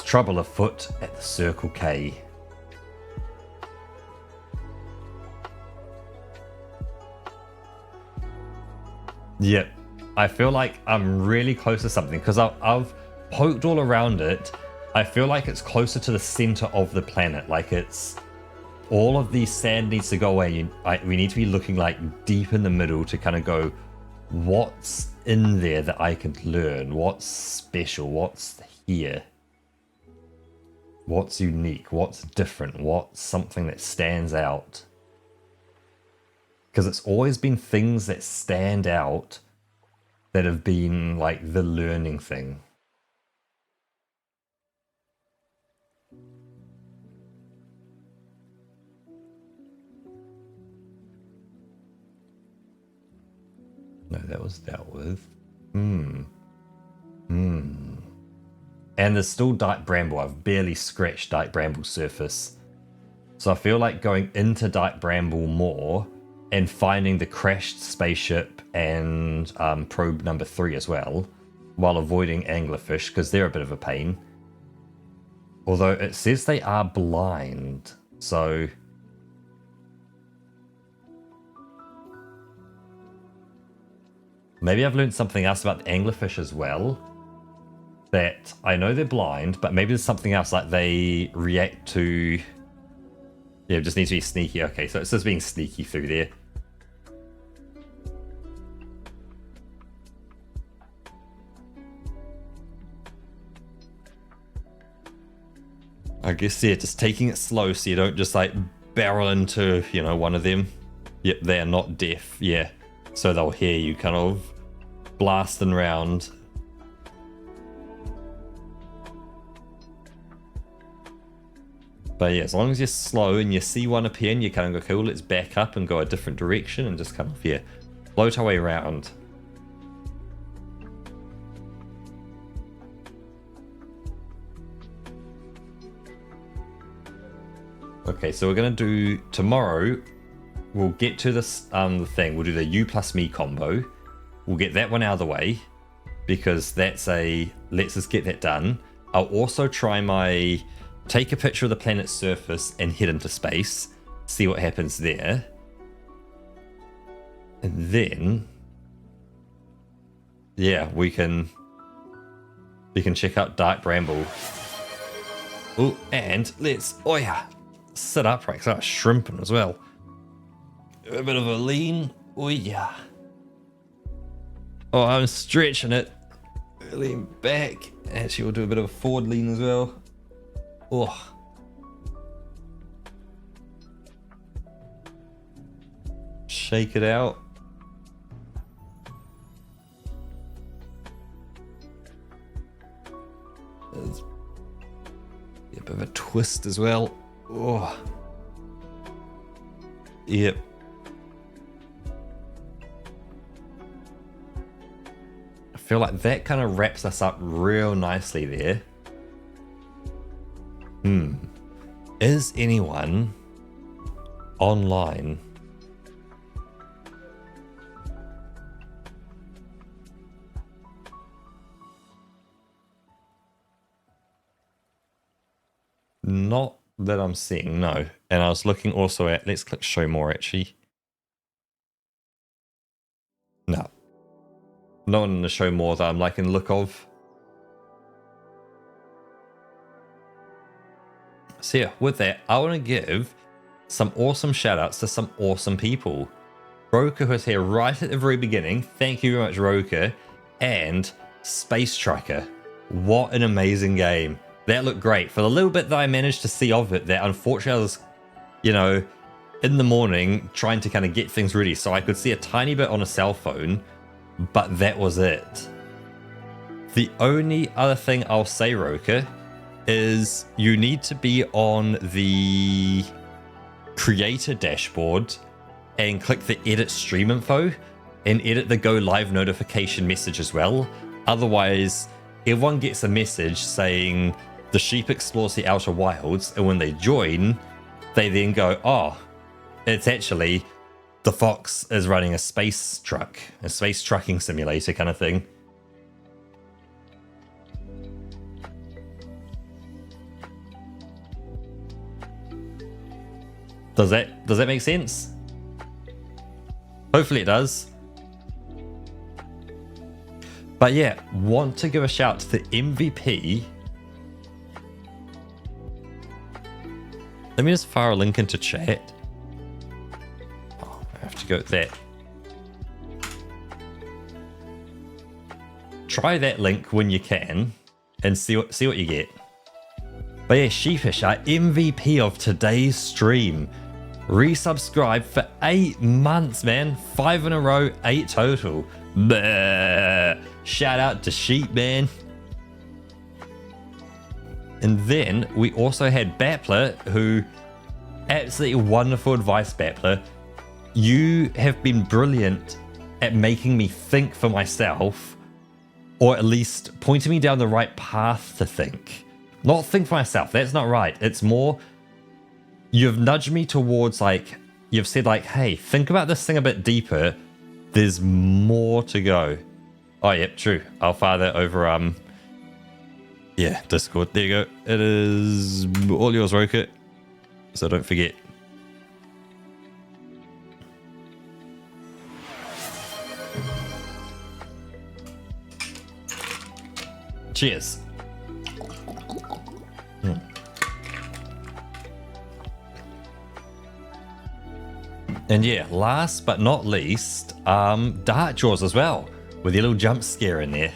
trouble afoot at the Circle K. Yep. I feel like I'm really close to something because I've poked all around it. I feel like it's closer to the center of the planet. Like it's all of the sand needs to go away. We need to be looking like deep in the middle to kind of go, what's in there that I could learn? What's special? What's here? What's unique? What's different? What's something that stands out? Because it's always been things that stand out that have been like the learning thing. No, that was dealt with. And there's still Dyke Bramble. I've barely scratched Dyke Bramble's surface. So I feel like going into Dyke Bramble more and finding the crashed spaceship and probe number 3 as well, while avoiding anglerfish, because they're a bit of a pain. Although it says they are blind, so... maybe I've learned something else about the anglerfish as well. That I know they're blind, but maybe there's something else, like they react to... yeah, it just needs to be sneaky. Okay, so it's just being sneaky through there. I guess, yeah, just taking it slow so you don't just like barrel into, you know, one of them. Yep, they're not deaf, yeah. So they'll hear you kind of blasting around. But yeah, as long as you're slow and you see one appear and you kind of go, cool, let's back up and go a different direction and just kind of, yeah, float our way around. Okay, so we're going to do, tomorrow, we'll get to this thing. We'll do the you plus me combo. We'll get that one out of the way because that's a, let's just get that done. I'll also try my, take a picture of the planet's surface and head into space. See what happens there. And then, yeah, we can check out Dyke Bramble. Oh, and let's, oh yeah, sit upright because I was shrimping as well. A bit of a lean. Oh yeah. Oh, I'm stretching it. Lean back. Actually, we'll do a bit of a forward lean as well. Oh. Shake it out. There's a bit of a twist as well. Oh. Yep. I feel like that kind of wraps us up real nicely there. Is anyone online? Not that I'm seeing, no. And I was looking also at, let's click show more actually. No. No one in the show more that I'm liking the look of. So yeah, with that, I want to give some awesome shout outs to some awesome people. Roker, who's here right at the very beginning. Thank you very much, Roker. And Space Trucker. What an amazing game. That looked great. For the little bit that I managed to see of it, that unfortunately I was, you know, in the morning trying to kind of get things ready. So I could see a tiny bit on a cell phone, but that was it. The only other thing I'll say, Roker, is you need to be on the creator dashboard and click the edit stream info and edit the go live notification message as well. Otherwise, everyone gets a message saying the sheep explores the outer wilds, and when they join, they then go, oh, it's actually the fox is running a space truck, a space trucking simulator kind of thing. Does that make sense? Hopefully it does. But yeah, want to give a shout to the MVP. Let me just fire a link into chat. Oh, I have to go with that. Try that link when you can and see what you get. But yeah, Sheepish, our MVP of today's stream. Resubscribe for 8 months, man. 5 in a row, 8 total. Bleh. Shout out to Sheep, man. And then we also had Bappler, who, absolutely wonderful advice, Bappler. You have been brilliant at making me think for myself, or at least pointing me down the right path to think. Not think for myself, that's not right. It's more, you've nudged me towards, like, you've said, like, hey, think about this thing a bit deeper. There's more to go. Oh, yep, true. I'll fire that over, yeah, Discord. There you go. It is all yours, Rocket. So don't forget. Cheers. And yeah, last but not least, Dart Jaws as well, with your little jump scare in there.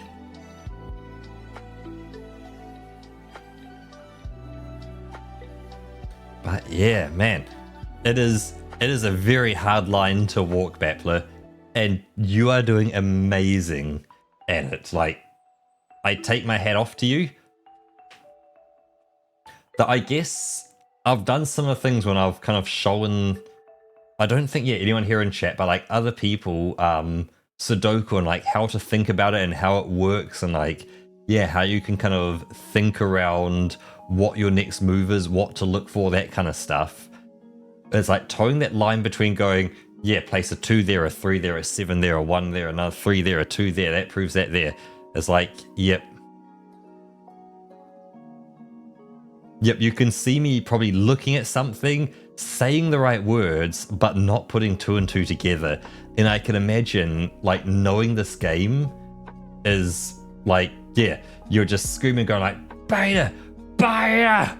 But yeah, man, it is a very hard line to walk, Bappler, and you are doing amazing at it. Like, I take my hat off to you. That I guess I've done some of the things when I've kind of shown, I don't think anyone here in chat, but like other people, Sudoku and like how to think about it and how it works and like, yeah, how you can kind of think around what your next move is, what to look for, that kind of stuff. It's like towing that line between going, yeah, place a 2 there, a 3 there, a 7 there, a 1 there, another 3 there, a 2 there, that proves that there. It's like, yep. Yep, you can see me probably looking at something, saying the right words, but not putting 2 and 2 together. And I can imagine, like, knowing this game is like, yeah, you're just screaming, going like, Beta! Beta!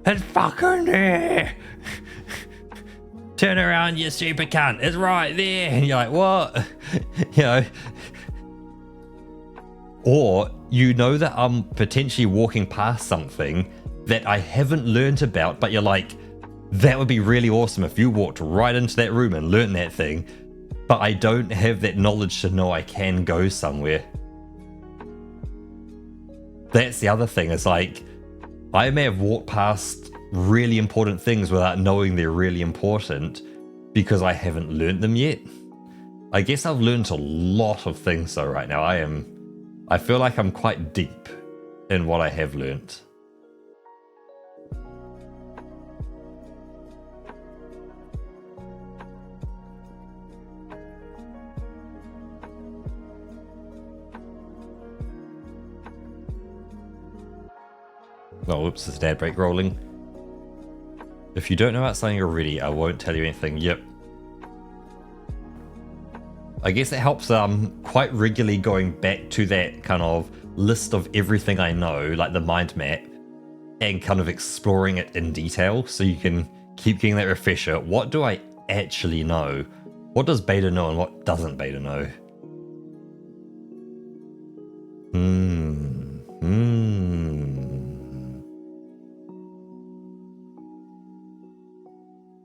It's fucking there! Turn around, you super cunt! It's right there! And you're like, what? You know? Or, you know that I'm potentially walking past something that I haven't learned about, but you're like, that would be really awesome if you walked right into that room and learned that thing, but I don't have that knowledge to know I can go somewhere. That's the other thing, is like, I may have walked past really important things without knowing they're really important because I haven't learned them yet. I guess I've learned a lot of things though right now. I feel like I'm quite deep in what I have learned. Oh, oops, there's an ad break rolling. If you don't know about something already, I won't tell you anything. Yep. I guess it helps quite regularly going back to that kind of list of everything I know, like the mind map, and kind of exploring it in detail so you can keep getting that refresher. What do I actually know? What does Beta know and what doesn't Beta know?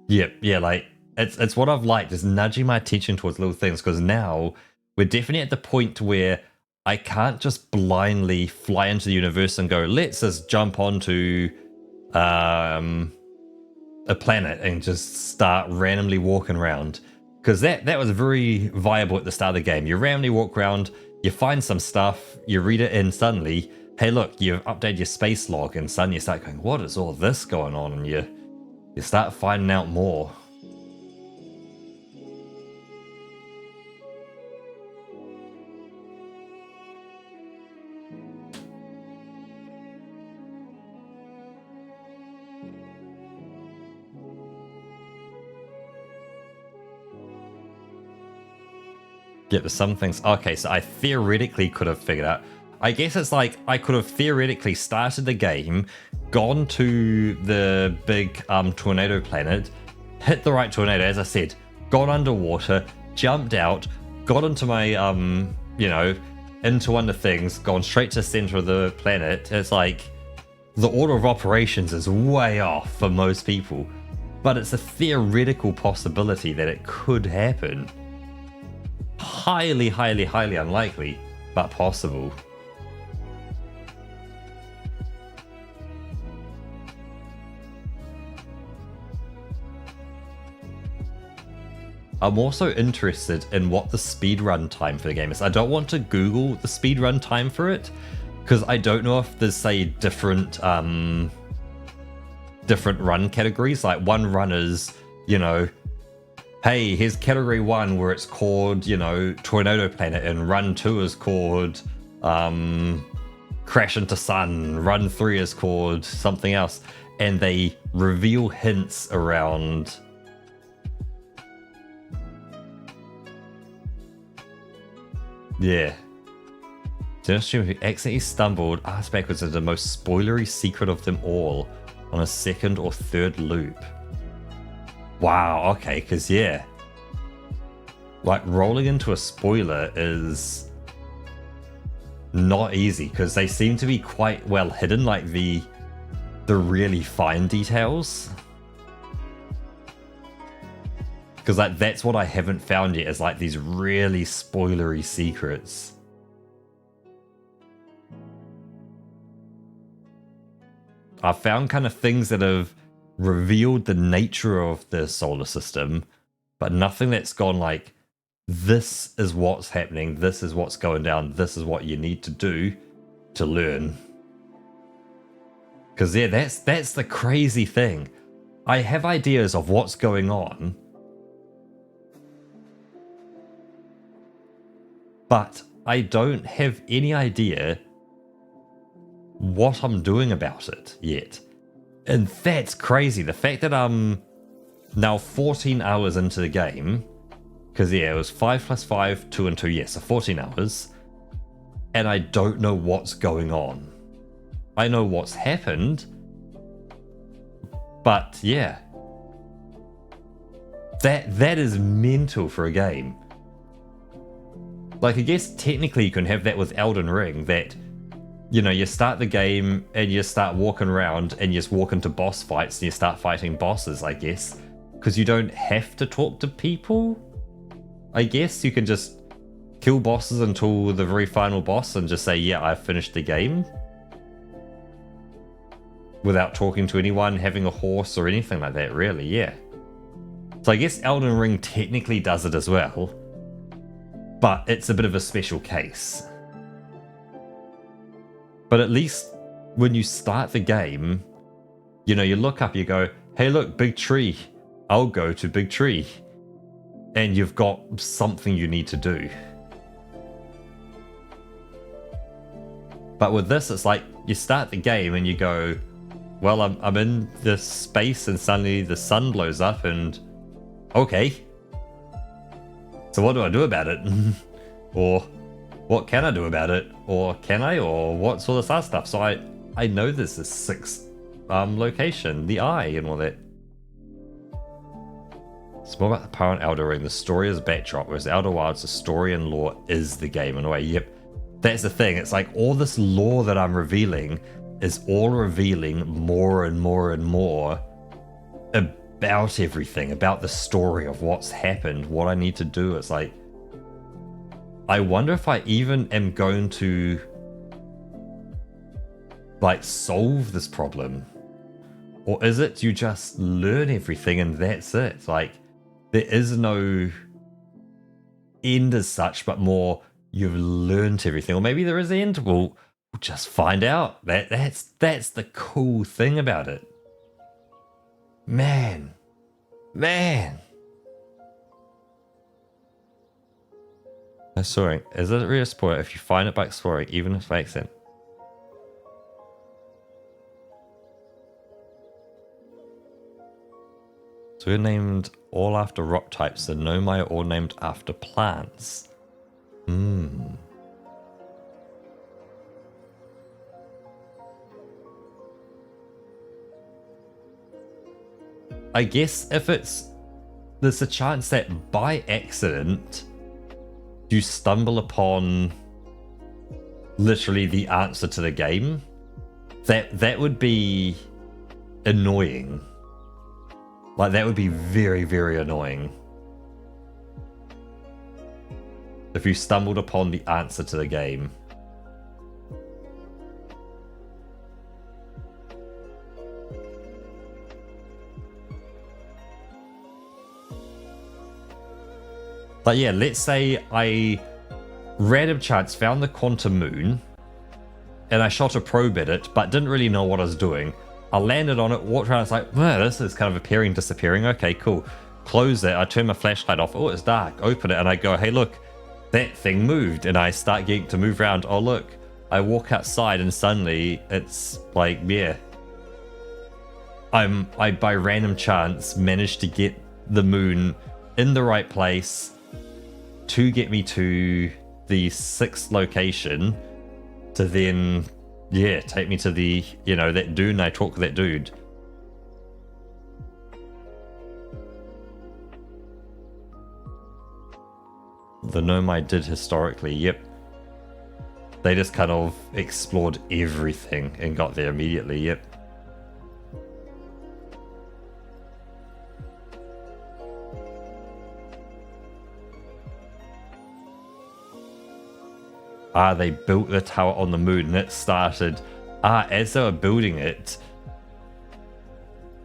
Yep, yeah, like, it's what I've liked, is nudging my attention towards little things, because now we're definitely at the point where I can't just blindly fly into the universe and go, let's just jump onto a planet and just start randomly walking around. Because that was very viable at the start of the game. You randomly walk around, you find some stuff, you read it, and suddenly, hey look, you've updated your space log, and suddenly you start going, what is all this going on? And you start finding out more. Yeah, there's some things. Okay, so I theoretically could have figured out. I guess it's like I could have theoretically started the game, gone to the big tornado planet, hit the right tornado, as I said, got underwater, jumped out, got into my, you know, into one of the things, gone straight to the center of the planet. It's like the order of operations is way off for most people, but it's a theoretical possibility that it could happen. highly, highly, highly unlikely, but possible. I'm also interested in what the speedrun time for the game is. I don't want to Google the speedrun time for it, because I don't know if there's, say, different run categories. Like, one run is, you know, hey, here's category 1 where it's called, you know, Tornado Planet, and run 2 is called Crash into Sun, run 3 is called something else, and they reveal hints around. Yeah. Demonstration who accidentally stumbled ass backwards into the most spoilery secret of them all on a second or third loop. Wow, okay, because yeah. Like, rolling into a spoiler is not easy, because they seem to be quite well hidden, like the really fine details. Because like that's what I haven't found yet, is like these really spoilery secrets. I've found kind of things that have revealed the nature of the solar system, but nothing that's gone like, this is what's happening, this is what's going down, this is what you need to do to learn. Because yeah, that's the crazy thing. I have ideas of what's going on, but I don't have any idea what I'm doing about it yet. And that's crazy. The fact that I'm now 14 hours into the game, because yeah, it was 5 plus 5, 2 and 2, yes, so 14 hours, and I don't know what's going on. I know what's happened, but yeah. That is mental for a game. Like, I guess technically you can have that with Elden Ring, that, you know, you start the game and you start walking around and you just walk into boss fights and you start fighting bosses, I guess. Because you don't have to talk to people, I guess. You can just kill bosses until the very final boss and just say, yeah, I've finished the game. Without talking to anyone, having a horse or anything like that, really, yeah. So I guess Elden Ring technically does it as well, but it's a bit of a special case. But at least when you start the game, you know, you look up, you go, hey look, big tree, I'll go to big tree. And you've got something you need to do. But with this, it's like, you start the game and you go, well, I'm in this space and suddenly the sun blows up and, okay. So what do I do about it? Or what can I do about it? Or can I? Or what sort of stuff? So I know there's this sixth location, the Eye and all that. It's more about the power in Elden Ring. The story is a backdrop, whereas Outer Wilds, the story and lore is the game in a way. Yep, that's the thing. It's like all this lore that I'm revealing is all revealing more and more and more about everything, about the story of what's happened, what I need to do. It's like, I wonder if I even am going to like solve this problem, or is it you just learn everything and that's it? Like, there is no end as such, but more you've learned everything. Or maybe there is an end. We'll just find out. That's the cool thing about it. Man. Exploring. Is it really a spoiler if you find it by exploring, even if by accident? So we're named all after rock types, the Nomai are all named after plants. I guess if there's a chance that by accident you stumble upon literally the answer to the game, that would be annoying. Like, that would be very, very annoying. if you stumbled upon the answer to the game. But yeah, let's say I random chance found the quantum moon and I shot a probe at it, but didn't really know what I was doing. I landed on it, walked around, it's like, man, this is kind of appearing, disappearing. Okay, cool. Close it, I turn my flashlight off. Oh, it's dark. Open it, and I go, hey, look, that thing moved. And I start getting to move around. Oh, look. I walk outside, and suddenly it's like, yeah. I by random chance managed to get the moon in the right place to get me to the 6th location to then, yeah, take me to the, you know, that dune. I talk to that dude. The Nomai did historically, yep. They just kind of explored everything and got there immediately, yep. They built the tower on the moon and it started, as they were building it,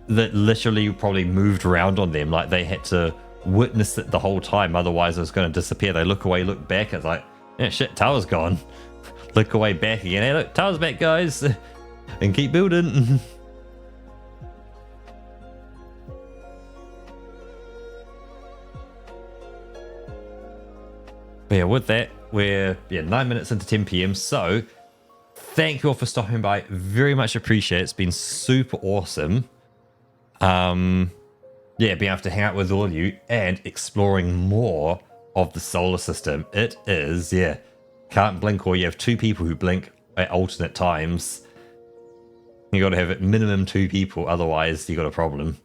that literally probably moved around on them, like they had to witness it the whole time, otherwise it was going to disappear. They look away, look back, it's like, yeah, shit, tower's gone. Look away, back again, hey look, tower's back, guys. And keep building. But yeah, with that, we're 9 minutes into 10 p.m. So thank you all for stopping by. Very much appreciate it. It's been super awesome. Yeah, being able to hang out with all of you and exploring more of the solar system. It is, yeah. Can't blink, or you have 2 people who blink at alternate times. You got to have at minimum 2 people, otherwise you got a problem.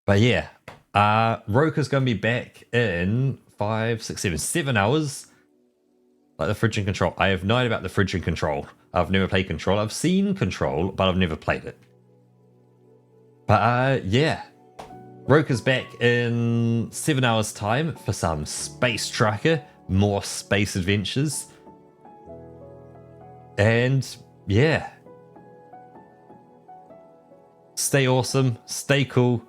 But yeah, Roka's going to be back in 5, 6, 7, 7 hours. Like the Fridge and Control. I have no idea about the Fridge and Control. I've never played Control. I've seen Control, but I've never played it. But yeah, Roka's back in 7 hours time for some Space Tracker, more space adventures. And yeah, stay awesome, stay cool.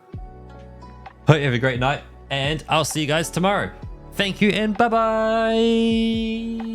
Hope you have a great night, and I'll see you guys tomorrow. Thank you and bye-bye.